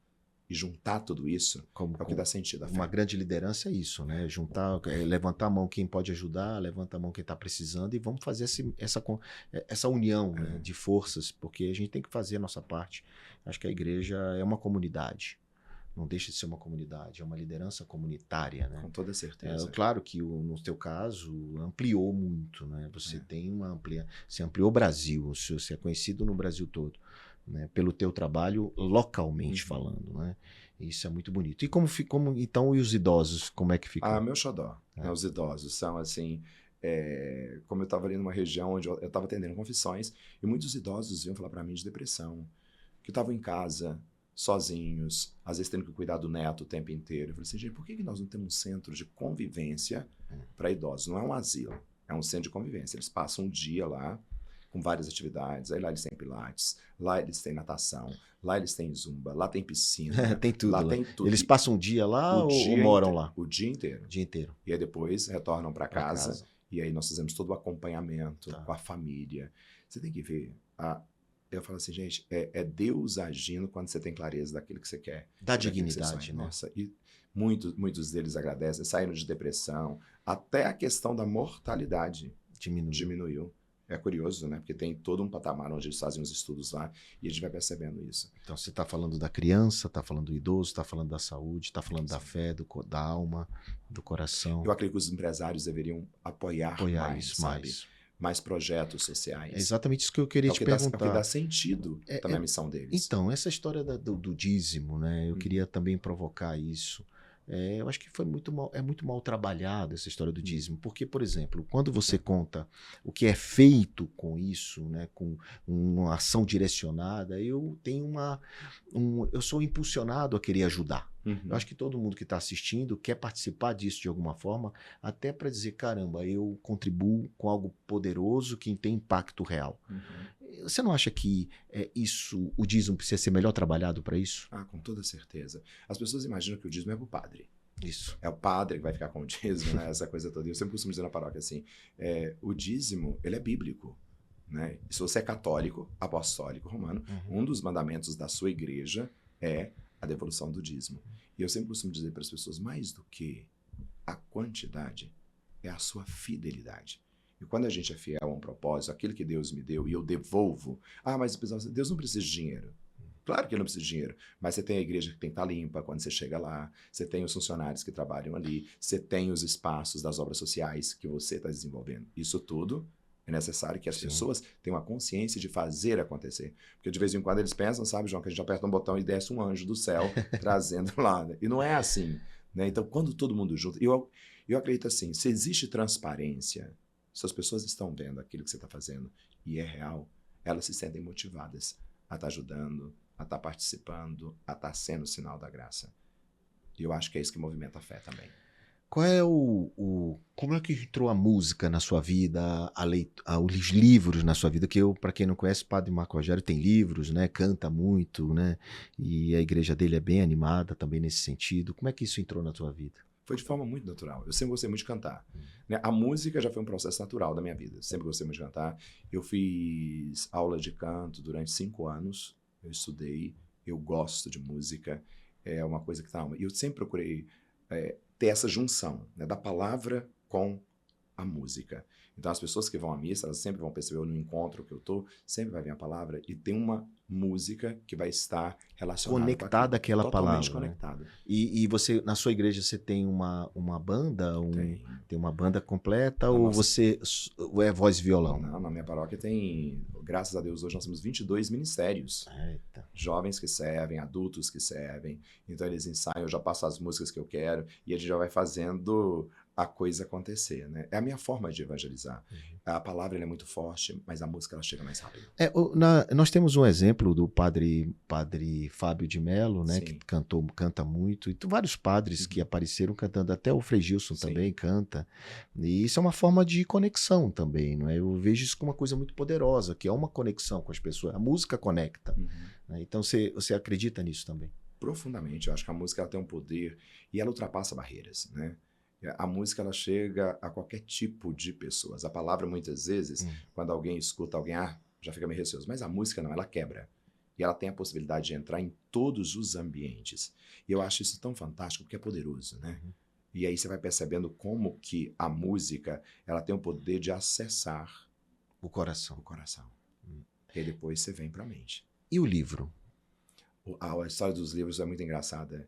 e juntar tudo isso, é o que dá sentido à fé. Uma grande liderança é isso, né? Juntar, levantar a mão quem pode ajudar, levanta a mão quem está precisando e vamos fazer essa união, né, de forças, porque a gente tem que fazer a nossa parte. Acho que a igreja é uma comunidade. Não deixa de ser uma comunidade, é uma liderança comunitária, né? Com toda certeza. Claro que no teu caso ampliou muito, né? Você tem você ampliou o Brasil, você é conhecido no Brasil todo, né? Pelo teu trabalho localmente falando, né? Isso é muito bonito. E então, e os idosos, como é que ficam? Meu xodó. Né? Os idosos são assim, como eu estava ali numa região onde eu estava atendendo confissões e muitos idosos vinham falar para mim de depressão, que estavam em casa sozinhos, às vezes tendo que cuidar do neto o tempo inteiro. Eu falei assim, gente, por que nós não temos um centro de convivência para idosos? Não é um asilo, é um centro de convivência. Eles passam um dia lá com várias atividades. Aí lá eles têm pilates, lá eles têm natação, lá eles têm zumba, lá tem piscina. Tem tudo. Lá tem tudo. Eles passam um dia lá ou moram lá? O dia inteiro. O dia inteiro. E aí depois retornam para casa. E aí nós fazemos todo o acompanhamento com a família. Você tem que ver eu falo assim, gente, é Deus agindo quando você tem clareza daquilo que você quer. Dá dignidade, né? Nossa, e muitos deles agradecem, saíram de depressão, até a questão da mortalidade diminuiu. É curioso, né? Porque tem todo um patamar onde eles fazem os estudos lá e a gente vai percebendo isso. Então você está falando da criança, está falando do idoso, está falando da saúde, está falando da fé, da alma, do coração. Eu acredito que os empresários deveriam apoiar isso mais. Mais projetos sociais. É exatamente isso que eu queria te perguntar. É o que dá sentido também à missão deles. Então, essa história do dízimo, né? Eu queria também provocar isso. Eu acho que é muito mal trabalhado essa história do dízimo. Porque, por exemplo, quando você conta o que é feito com isso, né, com uma ação direcionada, eu sou impulsionado a querer ajudar. Eu acho que todo mundo que está assistindo quer participar disso de alguma forma, até para dizer, caramba, eu contribuo com algo poderoso que tem impacto real. Você não acha que o dízimo precisa ser melhor trabalhado para isso? Com toda certeza. As pessoas imaginam que o dízimo é para o padre. Isso. É o padre que vai ficar com o dízimo, né? Essa coisa toda. Eu sempre costumo dizer na paróquia assim, o dízimo, ele é bíblico. Né? Se você é católico, apostólico, romano, um dos mandamentos da sua igreja é a devolução do dízimo. E eu sempre costumo dizer para as pessoas, mais do que a quantidade, é a sua fidelidade. E quando a gente é fiel a um propósito, aquilo que Deus me deu, e eu devolvo, mas Deus não precisa de dinheiro. Claro que ele não precisa de dinheiro, mas você tem a igreja que tem que estar limpa quando você chega lá, você tem os funcionários que trabalham ali, você tem os espaços das obras sociais que você está desenvolvendo. Isso tudo é necessário que as pessoas tenham a consciência de fazer acontecer. Porque de vez em quando eles pensam, sabe, João, que a gente aperta um botão e desce um anjo do céu trazendo lá. Né? E não é assim. Né? Então, quando todo mundo junto... Eu acredito assim, se existe transparência, se as pessoas estão vendo aquilo que você está fazendo e é real, elas se sentem motivadas a estar ajudando, a estar participando, a estar sendo o sinal da graça. E eu acho que é isso que movimenta a fé também. Qual é como é que entrou a música na sua vida, os livros na sua vida? Que para quem não conhece, o Padre Marco Rogério tem livros, né? Canta muito, né? E a igreja dele é bem animada também nesse sentido. Como é que isso entrou na tua vida? Foi de forma muito natural. Eu sempre gostei muito de cantar. Né? A música já foi um processo natural da minha vida. Sempre gostei muito de cantar. Eu fiz aula de canto durante 5 anos. Eu estudei. Eu gosto de música. É uma coisa que está... E eu sempre procurei ter essa junção, né, da palavra com a música. Então, as pessoas que vão à missa, elas sempre vão perceber no encontro que eu estou, sempre vai vir a palavra e tem uma música que vai estar relacionada conectada àquela palavra. Totalmente conectada. Né? E você, na sua igreja, você tem uma banda? Tem uma banda completa ou você é voz e violão? Não, na minha paróquia tem, graças a Deus, hoje nós temos 22 ministérios. Eita. Jovens que servem, adultos que servem. Então eles ensaiam, eu já passo as músicas que eu quero e a gente já vai fazendo a coisa acontecer, né? É a minha forma de evangelizar. A palavra ela é muito forte, mas a música ela chega mais rápido. Nós temos um exemplo do padre Fábio de Mello, né? Sim. Que canta muito, e vários padres que apareceram cantando, até o Frei Gilson também canta. E isso é uma forma de conexão também, não é? Eu vejo isso como uma coisa muito poderosa, que é uma conexão com as pessoas. A música conecta. Né? Então você acredita nisso também? Profundamente. Eu acho que a música ela tem um poder e ela ultrapassa barreiras, né? A música, ela chega a qualquer tipo de pessoas. A palavra, muitas vezes, quando alguém escuta alguém, já fica meio receoso. Mas a música não, ela quebra. E ela tem a possibilidade de entrar em todos os ambientes. E eu acho isso tão fantástico, porque é poderoso, né? E aí você vai percebendo como que a música, ela tem o poder de acessar O coração. o coração. E aí depois você vem para a mente. E o livro? A história dos livros é muito engraçada.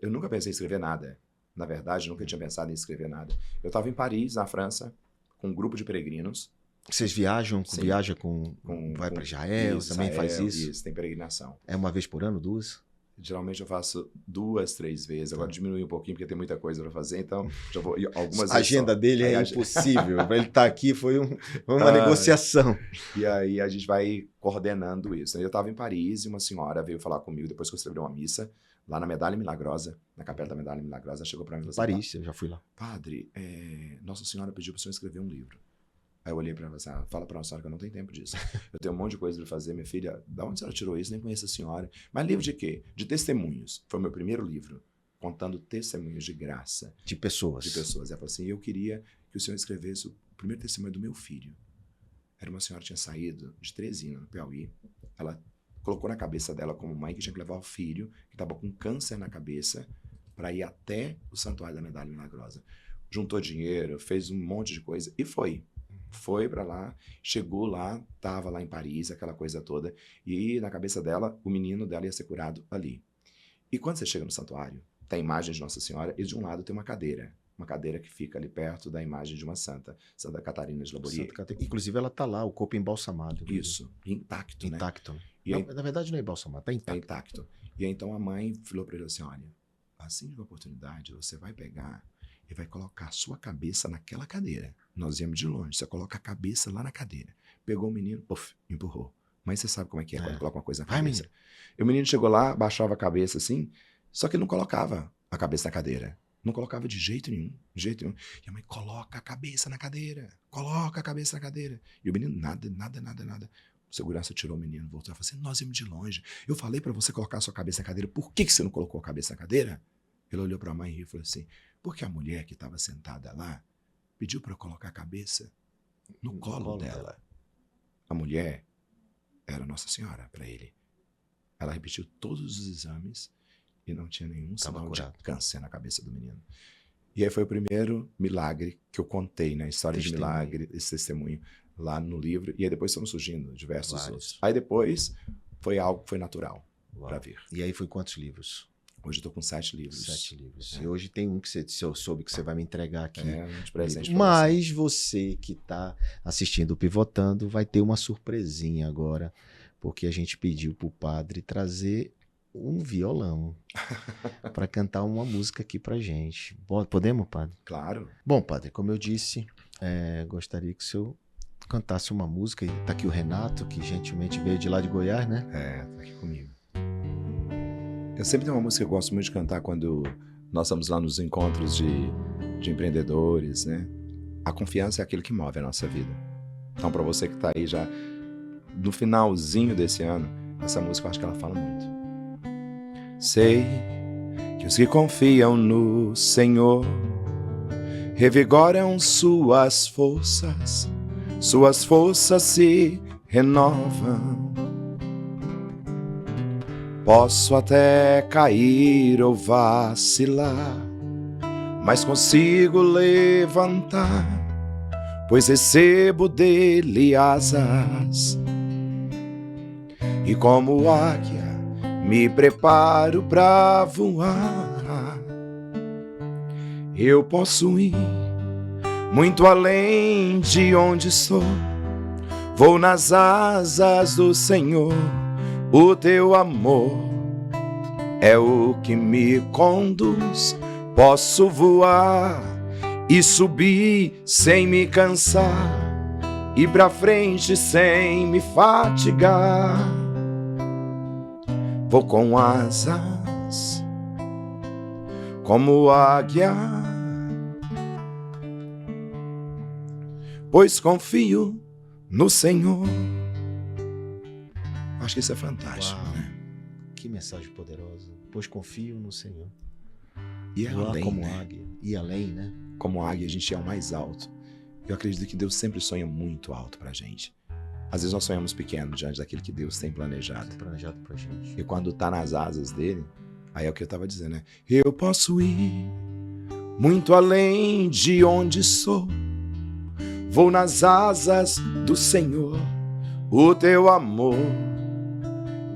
Eu nunca pensei em escrever nada. Na verdade, nunca tinha pensado em escrever nada. Eu estava em Paris, na França, com um grupo de peregrinos. Vocês viajam? Sim. Viaja vai para Israel, também faz isso? Isso, tem peregrinação. É uma vez por ano, 2? Geralmente eu faço 2, 3 vezes. Agora diminui um pouquinho, porque tem muita coisa para fazer. Então, já vou... Algumas A agenda dele é impossível. Para ele estar aqui foi uma negociação. E aí a gente vai coordenando isso. Eu estava em Paris e uma senhora veio falar comigo, depois que eu celebrei uma missa, lá na Medalha Milagrosa, na Capela da Medalha Milagrosa, chegou para mim e falou assim: Paris, eu já fui lá. Padre, Nossa Senhora pediu para o senhor escrever um livro. Aí eu olhei para ela e falei assim: fala para Nossa Senhora que eu não tenho tempo disso. Eu tenho um monte de coisa para fazer, minha filha. Da onde a senhora tirou isso? Nem conheço a senhora. Mas livro de quê? De testemunhos. Foi o meu primeiro livro, contando testemunhos de graça. De pessoas. De pessoas. Ela falou assim: eu queria que o senhor escrevesse o primeiro testemunho do meu filho. Era uma senhora que tinha saído de Teresina, no Piauí. Ela colocou na cabeça dela como mãe que tinha que levar o filho, que estava com câncer na cabeça, para ir até o Santuário da Medalha Milagrosa. Juntou dinheiro, fez um monte de coisa e foi. Foi para lá, chegou lá, estava lá em Paris, aquela coisa toda. E na cabeça dela, o menino dela ia ser curado ali. E quando você chega no santuário, tem a imagem de Nossa Senhora e de um lado tem uma cadeira que fica ali perto da imagem de uma santa, Santa Catarina de Labourier. Inclusive ela está lá, o corpo embalsamado. Isso, intacto, né? Intacto. E aí, na verdade não é embalsamado, está intacto. É intacto. E aí então a mãe falou para ele assim: olha, assim de uma oportunidade, você vai pegar e vai colocar a sua cabeça naquela cadeira. Nós íamos de longe, você coloca a cabeça lá na cadeira. Pegou o menino, puf, empurrou. Mas você sabe como é que é quando coloca uma coisa na cabeça. E o menino chegou lá, baixava a cabeça assim, só que ele não colocava a cabeça na cadeira. Não colocava de jeito nenhum, de jeito nenhum. E a mãe: coloca a cabeça na cadeira, coloca a cabeça na cadeira. E o menino, nada. O segurança tirou o menino, voltou e falou assim: nós íamos de longe. Eu falei para você colocar a sua cabeça na cadeira, por que você não colocou a cabeça na cadeira? Ele olhou para a mãe e falou assim: porque a mulher que estava sentada lá pediu para eu colocar a cabeça no colo dela. A mulher era Nossa Senhora para ele. Ela repetiu todos os exames e não tinha nenhum sinal de câncer na cabeça do menino. E aí foi o primeiro milagre que eu contei, né? História de milagre, esse testemunho lá no livro. E aí depois foram surgindo diversos outros. Aí depois foi algo que foi natural para vir. E aí foi quantos livros? Hoje eu estou com 7 livros. 7 livros. E hoje tem um que eu soube que você vai me entregar aqui. De presente. Mas você que está assistindo o Pivotando vai ter uma surpresinha agora, porque a gente pediu para o padre trazer um violão para cantar uma música aqui pra gente. Podemos, padre? Claro. Bom, padre, como eu disse, gostaria que o senhor cantasse uma música. Tá aqui o Renato, que gentilmente veio de lá de Goiás, né? Tá aqui comigo. Eu sempre tenho uma música que eu gosto muito de cantar quando nós estamos lá nos encontros de empreendedores, né? A confiança é aquilo que move a nossa vida. Então, para você que tá aí já no finalzinho desse ano, essa música eu acho que ela fala muito. Sei que os que confiam no Senhor revigoram suas forças se renovam. Posso até cair ou vacilar, mas consigo levantar, pois recebo dele asas. E como águia me preparo pra voar. Eu posso ir muito além de onde estou. Vou nas asas do Senhor. O teu amor é o que me conduz. Posso voar e subir sem me cansar, ir pra frente sem me fatigar. Vou com asas como águia, pois confio no Senhor. Acho que isso é fantástico, né? Que mensagem poderosa. Pois confio no Senhor. E voar além, como né? águia, ir além, né? Como águia, a gente é o mais alto. Eu acredito que Deus sempre sonha muito alto pra gente. Às vezes nós sonhamos pequeno diante daquilo que Deus tem planejado. Planejado pra gente. E quando tá nas asas dele, aí é o que eu tava dizendo, né? Eu posso ir muito além de onde sou. Vou nas asas do Senhor. O teu amor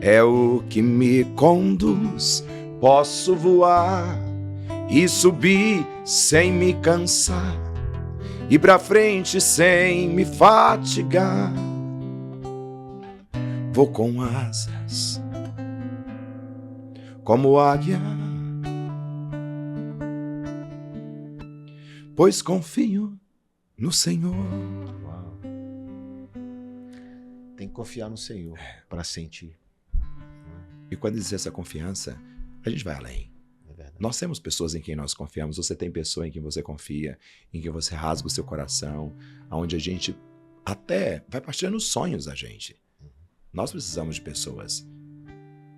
é o que me conduz. Posso voar e subir sem me cansar. Ir pra frente sem me fatigar. Vou com asas como águia, pois confio no Senhor. Uau. Tem que confiar no Senhor para sentir. E quando existe essa confiança, a gente vai além. É verdade. Nós temos pessoas em quem nós confiamos. Você tem pessoa em quem você confia, em quem você rasga o seu coração, onde a gente até vai partilhando os sonhos da gente. Nós precisamos de pessoas,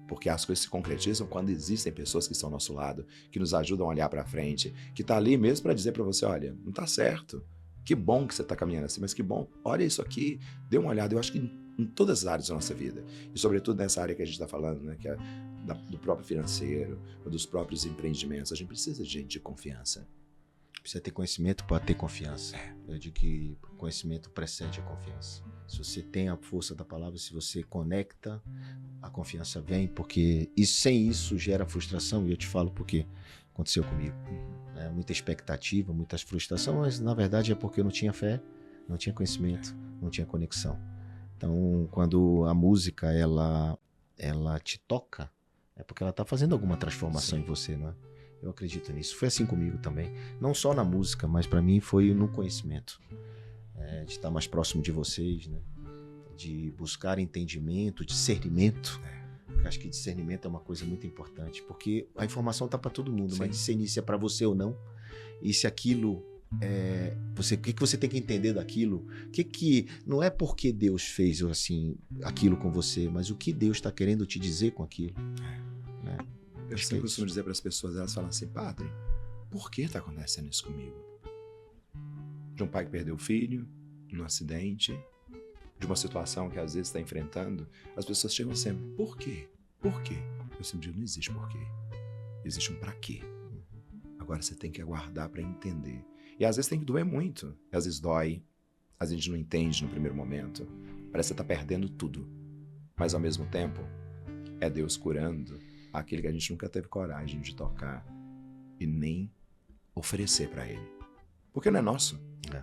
porque as coisas se concretizam quando existem pessoas que estão ao nosso lado, que nos ajudam a olhar para frente, que tá ali mesmo para dizer para você, olha, não tá certo. Que bom que você tá caminhando assim, mas que bom, olha isso aqui, dê uma olhada. Eu acho que em todas as áreas da nossa vida, e sobretudo nessa área que a gente está falando, né, que é do próprio financeiro, dos próprios empreendimentos, a gente precisa de gente de confiança. Precisa ter conhecimento para ter confiança. Eu digo que conhecimento precede a confiança. Se você tem a força da palavra, se você conecta, a confiança vem, porque sem isso gera frustração, e eu te falo porque aconteceu comigo. Muita expectativa, muitas frustrações, mas na verdade é porque eu não tinha fé, não tinha conhecimento, não tinha conexão. Então, quando a música ela te toca, é porque ela está fazendo alguma transformação em você, não é? Eu acredito nisso. Foi assim comigo também. Não só na música, mas para mim foi no conhecimento. De estar mais próximo de vocês, né? De buscar entendimento, discernimento. Eu acho que discernimento é uma coisa muito importante, porque a informação está para todo mundo, mas discernir se é para você ou não. E se aquilo o que você tem que entender daquilo? Não é porque Deus fez assim aquilo com você, mas o que Deus está querendo te dizer com aquilo. Né? Eu sempre costumo dizer para as pessoas, elas falam assim, padre, por que está acontecendo isso comigo? De um pai que perdeu o filho, num acidente, de uma situação que às vezes está enfrentando, as pessoas chegam sempre, por quê? Por quê? Eu sempre digo, não existe por quê. Existe um pra quê. Agora você tem que aguardar para entender. E às vezes tem que doer muito. Às vezes dói, às vezes a gente não entende no primeiro momento. Parece que você está perdendo tudo. Mas ao mesmo tempo, é Deus curando aquele que a gente nunca teve coragem de tocar e nem oferecer para Ele. Porque não é nosso,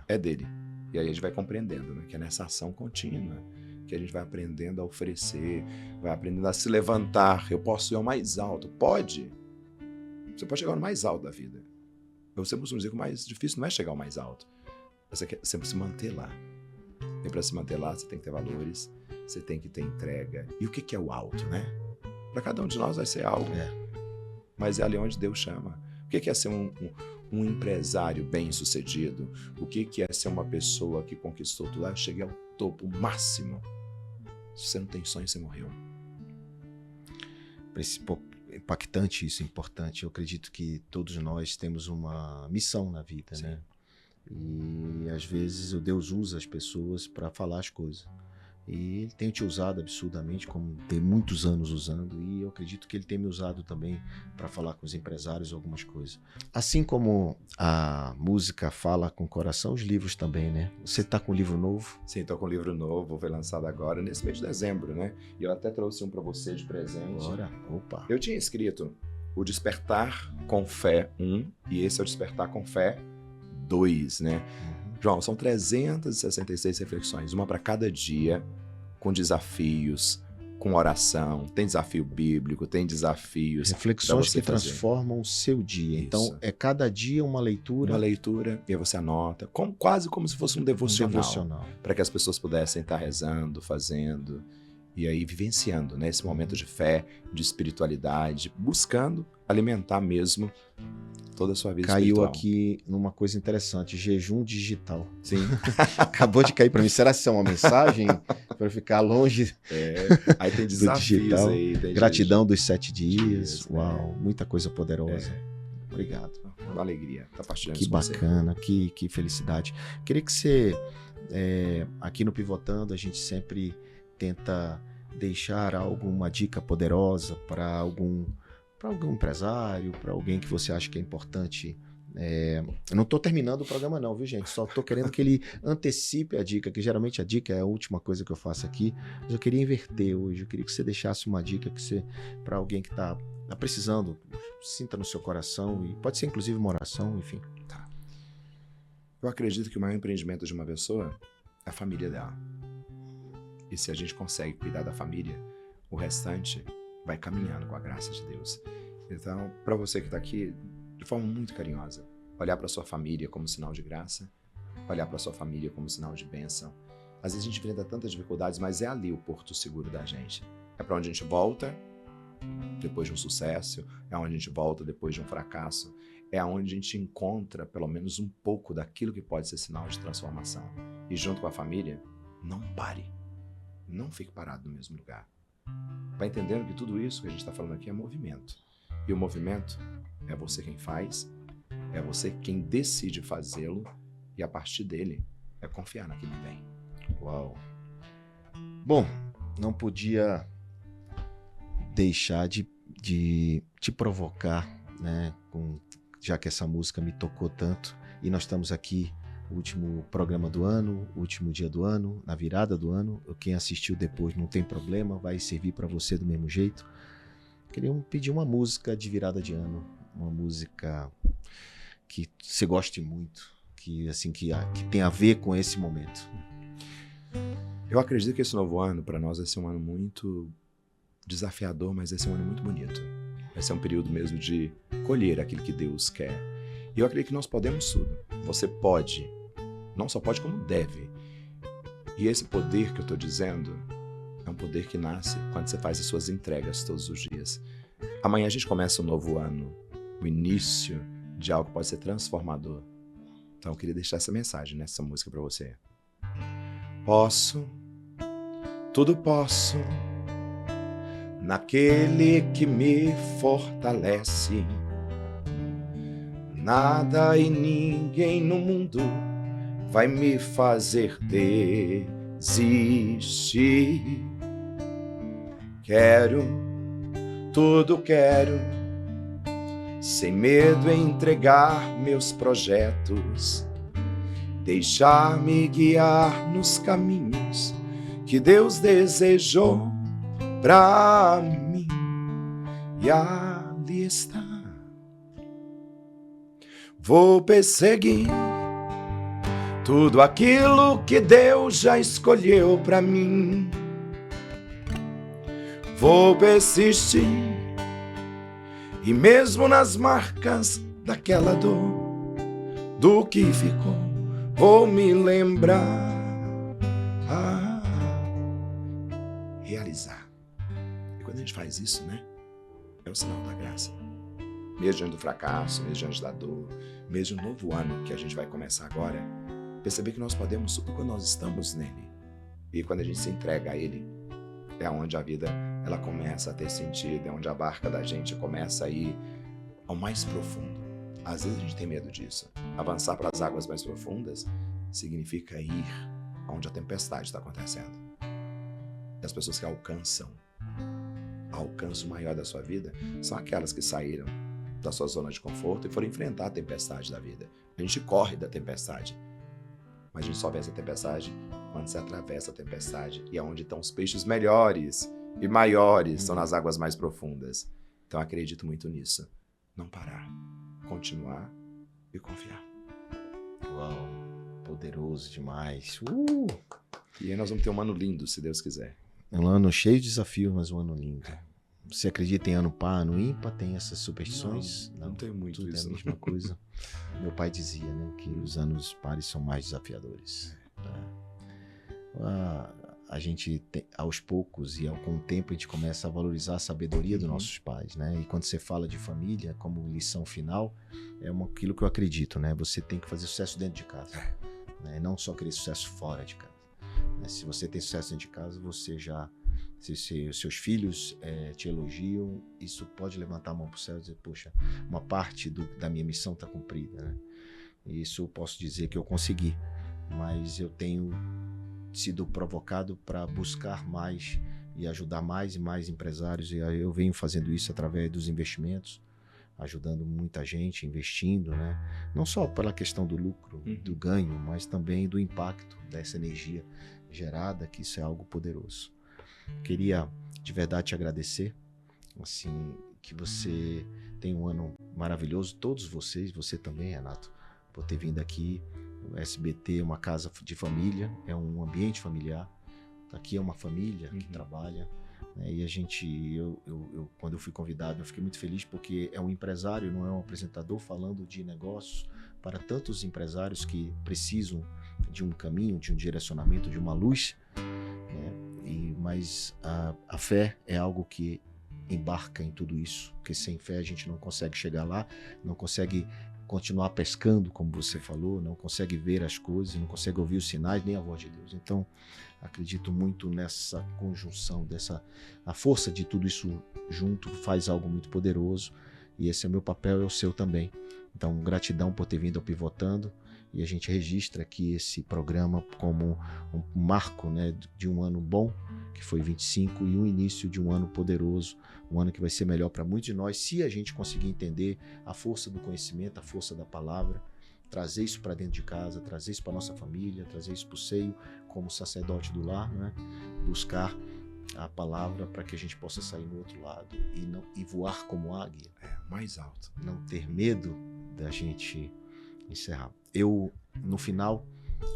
é dele. E aí a gente vai compreendendo, né, que é nessa ação contínua que a gente vai aprendendo a oferecer, vai aprendendo a se levantar. Eu posso ir ao mais alto? Pode. Você pode chegar no mais alto da vida. Eu sempre costumo dizer que o mais difícil não é chegar ao mais alto. Você quer sempre se manter lá. E para se manter lá, você tem que ter valores, você tem que ter entrega. E o que é o alto, né? Para cada um de nós vai ser algo. Mas é ali onde Deus chama. O que é ser um empresário bem-sucedido? O que é ser uma pessoa que conquistou tudo? Eu cheguei ao topo máximo. Se você não tem sonho, você morreu. Impactante isso, importante. Eu acredito que todos nós temos uma missão na vida, né? E às vezes o Deus usa as pessoas para falar as coisas. E Ele tem te usado absurdamente, como tem muitos anos usando, e eu acredito que Ele tem me usado também para falar com os empresários algumas coisas. Assim como a música fala com o coração, os livros também, né? Você está com um livro novo? Sim, estou com um livro novo, foi lançado agora, nesse mês de dezembro, né? E eu até trouxe um para você de presente. Bora. Opa! Eu tinha escrito o Despertar com Fé 1 e esse é o Despertar com Fé 2, né? João, são 366 reflexões, uma para cada dia, com desafios, com oração. Tem desafio bíblico, tem desafios. Reflexões que transformam o seu dia. Isso. Então, é cada dia uma leitura. Uma leitura, e aí você anota, quase como se fosse um devocional. Para que as pessoas pudessem estar rezando, fazendo, e aí vivenciando, né, esse momento de fé, de espiritualidade, buscando alimentar mesmo toda a sua vida espiritual. Caiu aqui numa coisa interessante, jejum digital. Sim. Acabou de cair para mim. Será que isso é uma mensagem para ficar longe aí tem desafios digital? Aí, tem gratidão dos 7 dias. Uau, muita coisa poderosa. Obrigado. Uma alegria estar partilhando Que isso com você. bacana, que felicidade. Queria que você, aqui no Pivotando, a gente sempre tenta deixar alguma dica poderosa para algum empresário, para alguém que você acha que é importante. Eu não estou terminando o programa não, viu, gente? Só estou querendo que ele antecipe a dica, que geralmente a dica é a última coisa que eu faço aqui, mas eu queria inverter hoje. Eu queria que você deixasse uma dica para alguém que está precisando, sinta no seu coração, e pode ser inclusive uma oração, enfim. Tá. Eu acredito que o maior empreendimento de uma pessoa é a família dela. E se a gente consegue cuidar da família, o restante vai caminhando com a graça de Deus. Então, para você que está aqui, de forma muito carinhosa, olhar para sua família como sinal de graça, olhar para sua família como sinal de bênção. Às vezes a gente enfrenta tantas dificuldades, mas é ali o porto seguro da gente. É para onde a gente volta depois de um sucesso, é onde a gente volta depois de um fracasso, é onde a gente encontra pelo menos um pouco daquilo que pode ser sinal de transformação. E junto com a família, não pare, não fique parado no mesmo lugar. Vai entendendo que tudo isso que a gente está falando aqui é movimento. E o movimento é você quem faz, é você quem decide fazê-lo, e a partir dele é confiar naquilo que vem. Uau! Bom, não podia deixar de te provocar, né? Já que essa música me tocou tanto, e nós estamos aqui, o último programa do ano, o último dia do ano, na virada do ano. Quem assistiu depois não tem problema, vai servir para você do mesmo jeito. Queria pedir uma música de virada de ano, uma música que você goste muito, que tem a ver com esse momento. Eu acredito que esse novo ano, para nós, vai ser um ano muito desafiador, mas vai ser um ano muito bonito. Vai ser um período mesmo de colher aquilo que Deus quer. E eu acredito que nós podemos tudo. Você pode, não só pode, como deve. E esse poder que eu estou dizendo é um poder que nasce quando você faz as suas entregas todos os dias. Amanhã a gente começa um novo ano, o início de algo que pode ser transformador. Então eu queria deixar essa mensagem nessa música para você. Posso, tudo posso, naquele que me fortalece. Nada e ninguém no mundo vai me fazer desistir. Quero, tudo quero, sem medo entregar meus projetos, deixar-me guiar nos caminhos que Deus desejou pra mim. E ali está. Vou perseguir tudo aquilo que Deus já escolheu pra mim. Vou persistir, e mesmo nas marcas daquela dor, do que ficou, vou me lembrar, realizar. E quando a gente faz isso, né, é o sinal da graça. Mesmo diante do fracasso, mesmo diante da dor, mesmo no novo ano que a gente vai começar agora, perceber que nós podemos tudo quando nós estamos nele. E quando a gente se entrega a ele, é onde a vida ela começa a ter sentido, é onde a barca da gente começa a ir ao mais profundo. Às vezes a gente tem medo disso. Avançar para as águas mais profundas significa ir onde a tempestade está acontecendo. E as pessoas que alcançam o alcance maior da sua vida são aquelas que saíram da sua zona de conforto e foram enfrentar a tempestade da vida. A gente corre da tempestade, mas a gente só vence a tempestade quando você atravessa a tempestade, e é onde estão os peixes melhores e maiores, são nas águas mais profundas. Então acredito muito nisso. Não parar, continuar e confiar. Uau, poderoso demais. E aí nós vamos ter um ano lindo, se Deus quiser. É um ano cheio de desafios, mas um ano lindo. Você acredita em ano par, ano ímpar? Tem essas superstições? Não tem muito tudo isso. É a mesma coisa. Meu pai dizia, né, que os anos pares são mais desafiadores. A gente, aos poucos e com o tempo, a gente começa a valorizar a sabedoria dos nossos pais, né? E quando você fala de família, como lição final, é aquilo que eu acredito, né? Você tem que fazer sucesso dentro de casa, né? Não só querer sucesso fora de casa. Se você tem sucesso dentro de casa, você já se seus filhos te elogiam, isso pode levantar a mão para o céu e dizer, poxa, uma parte da minha missão está cumprida, né? E isso eu posso dizer que eu consegui, mas eu tenho sido provocado para buscar mais e ajudar mais e mais empresários, e eu venho fazendo isso através dos investimentos, ajudando muita gente, investindo, né? Não só pela questão do lucro, do ganho, mas também do impacto dessa energia gerada, que isso é algo poderoso. Queria de verdade te agradecer, assim, que você tem um ano maravilhoso, todos vocês, você também, Renato, por ter vindo aqui. O SBT é uma casa de família, é um ambiente familiar. Aqui é uma família que trabalha, né? E a gente, quando eu fui convidado, eu fiquei muito feliz porque é um empresário, não é um apresentador falando de negócios para tantos empresários que precisam de um caminho, de um direcionamento, de uma luz, né? Mas a fé é algo que embarca em tudo isso, porque sem fé a gente não consegue chegar lá, não consegue continuar pescando, como você falou, não consegue ver as coisas, não consegue ouvir os sinais, nem a voz de Deus. Então, acredito muito nessa conjunção, a força de tudo isso junto faz algo muito poderoso, e esse é o meu papel, é o seu também. Então, gratidão por ter vindo ao Pivotando, e a gente registra aqui esse programa como um marco, né, de um ano bom, que foi 25, e um início de um ano poderoso, um ano que vai ser melhor para muitos de nós, se a gente conseguir entender a força do conhecimento, a força da palavra, trazer isso para dentro de casa, trazer isso para nossa família, trazer isso para o seio como sacerdote do lar, né? Buscar a palavra para que a gente possa sair no outro lado e voar como águia. Mais alto. Não ter medo da gente encerrar. No final,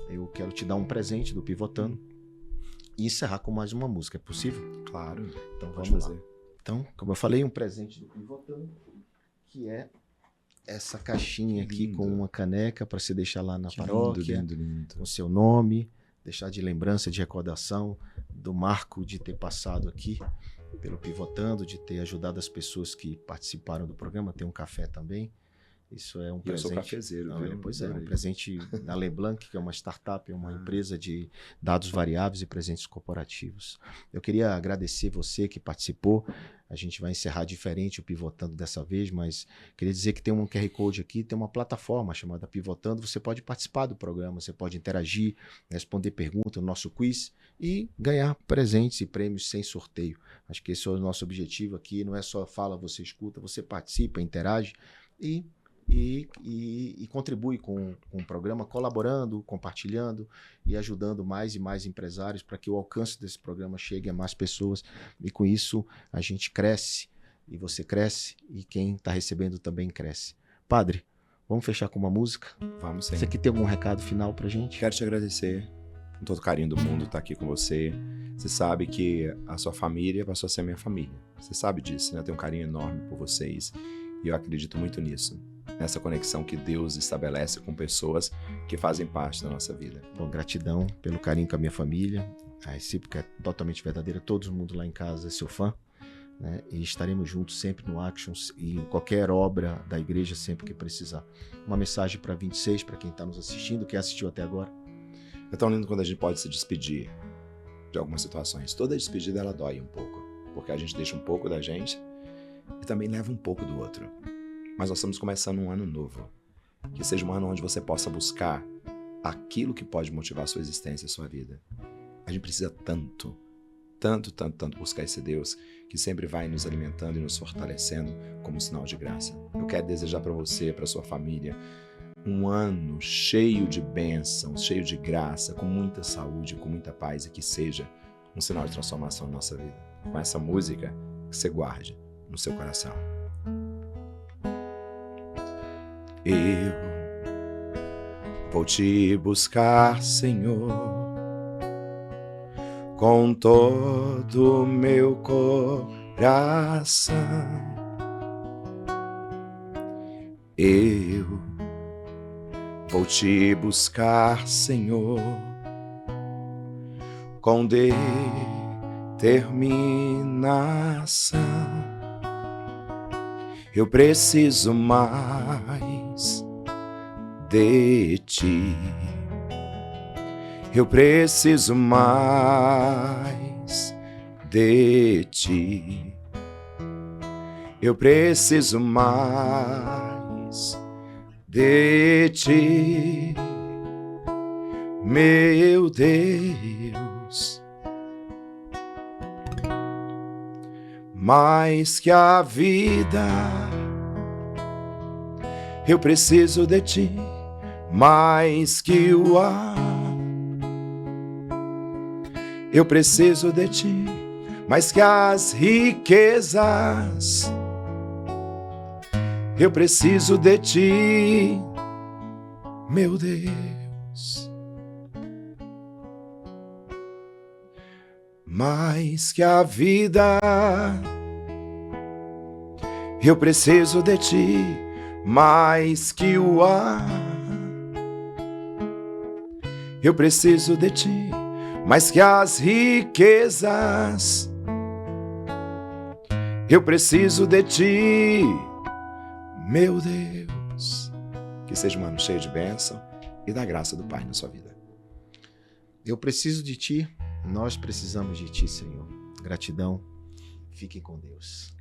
eu quero te dar um presente do Pivotando e encerrar com mais uma música. É possível? Claro. Então vamos lá. Então, como eu falei, um presente do Pivotando, que é essa caixinha aqui com uma caneca para você deixar lá na paróquia, lindo. com seu nome, deixar de lembrança, de recordação do marco de ter passado aqui pelo Pivotando, de ter ajudado as pessoas que participaram do programa. Tem um café também. Isso é um presente. Eu sou cafezeiro, viu? Pois é, um presente da Leblanc, que é uma startup, é uma empresa de dados variáveis e presentes corporativos. Eu queria agradecer você que participou. A gente vai encerrar diferente o Pivotando dessa vez, mas queria dizer que tem um QR Code aqui, tem uma plataforma chamada Pivotando. Você pode participar do programa, você pode interagir, responder perguntas no nosso quiz e ganhar presentes e prêmios sem sorteio. Acho que esse é o nosso objetivo aqui. Não é só fala, você escuta, você participa, interage e contribui com o programa, colaborando, compartilhando e ajudando mais e mais empresários para que o alcance desse programa chegue a mais pessoas. E com isso a gente cresce, e você cresce, e quem está recebendo também cresce. Padre, vamos fechar com uma música? Vamos sim. Você aqui tem algum recado final para a gente? Quero te agradecer com todo o carinho do mundo estar aqui com você. Você sabe que a sua família passou a ser a minha família. Você sabe disso, né? Eu tenho um carinho enorme por vocês e eu acredito muito nisso. Nessa conexão que Deus estabelece com pessoas que fazem parte da nossa vida. Bom, gratidão pelo carinho com a minha família. A recíproca é totalmente verdadeira. Todo mundo lá em casa é seu fã, né? E estaremos juntos sempre no Actions e em qualquer obra da igreja sempre que precisar. Uma mensagem para 26, para quem está nos assistindo, quem assistiu até agora. É tão lindo quando a gente pode se despedir de algumas situações. Toda despedida ela dói um pouco, porque a gente deixa um pouco da gente e também leva um pouco do outro. Mas nós estamos começando um ano novo. Que seja um ano onde você possa buscar aquilo que pode motivar a sua existência, a sua vida. A gente precisa tanto buscar esse Deus que sempre vai nos alimentando e nos fortalecendo como um sinal de graça. Eu quero desejar para você, para sua família, um ano cheio de bênçãos, cheio de graça, com muita saúde, com muita paz e que seja um sinal de transformação na nossa vida. Com essa música que você guarde no seu coração. Eu vou te buscar, Senhor, com todo o meu coração. Eu vou te buscar, Senhor, com determinação. Eu preciso mais de ti. Eu preciso mais de ti. Eu preciso mais de ti, meu Deus. Mais que a vida, eu preciso de ti, mais que o ar. Eu preciso de ti, mais que as riquezas. Eu preciso de ti, meu Deus. Mais que a vida, eu preciso de ti, mais que o ar. Eu preciso de ti, mais que as riquezas. Eu preciso de ti, meu Deus. Que seja um ano cheio de bênção e da graça do Pai na sua vida. Eu preciso de ti, nós precisamos de ti, Senhor. Gratidão. Fiquem com Deus.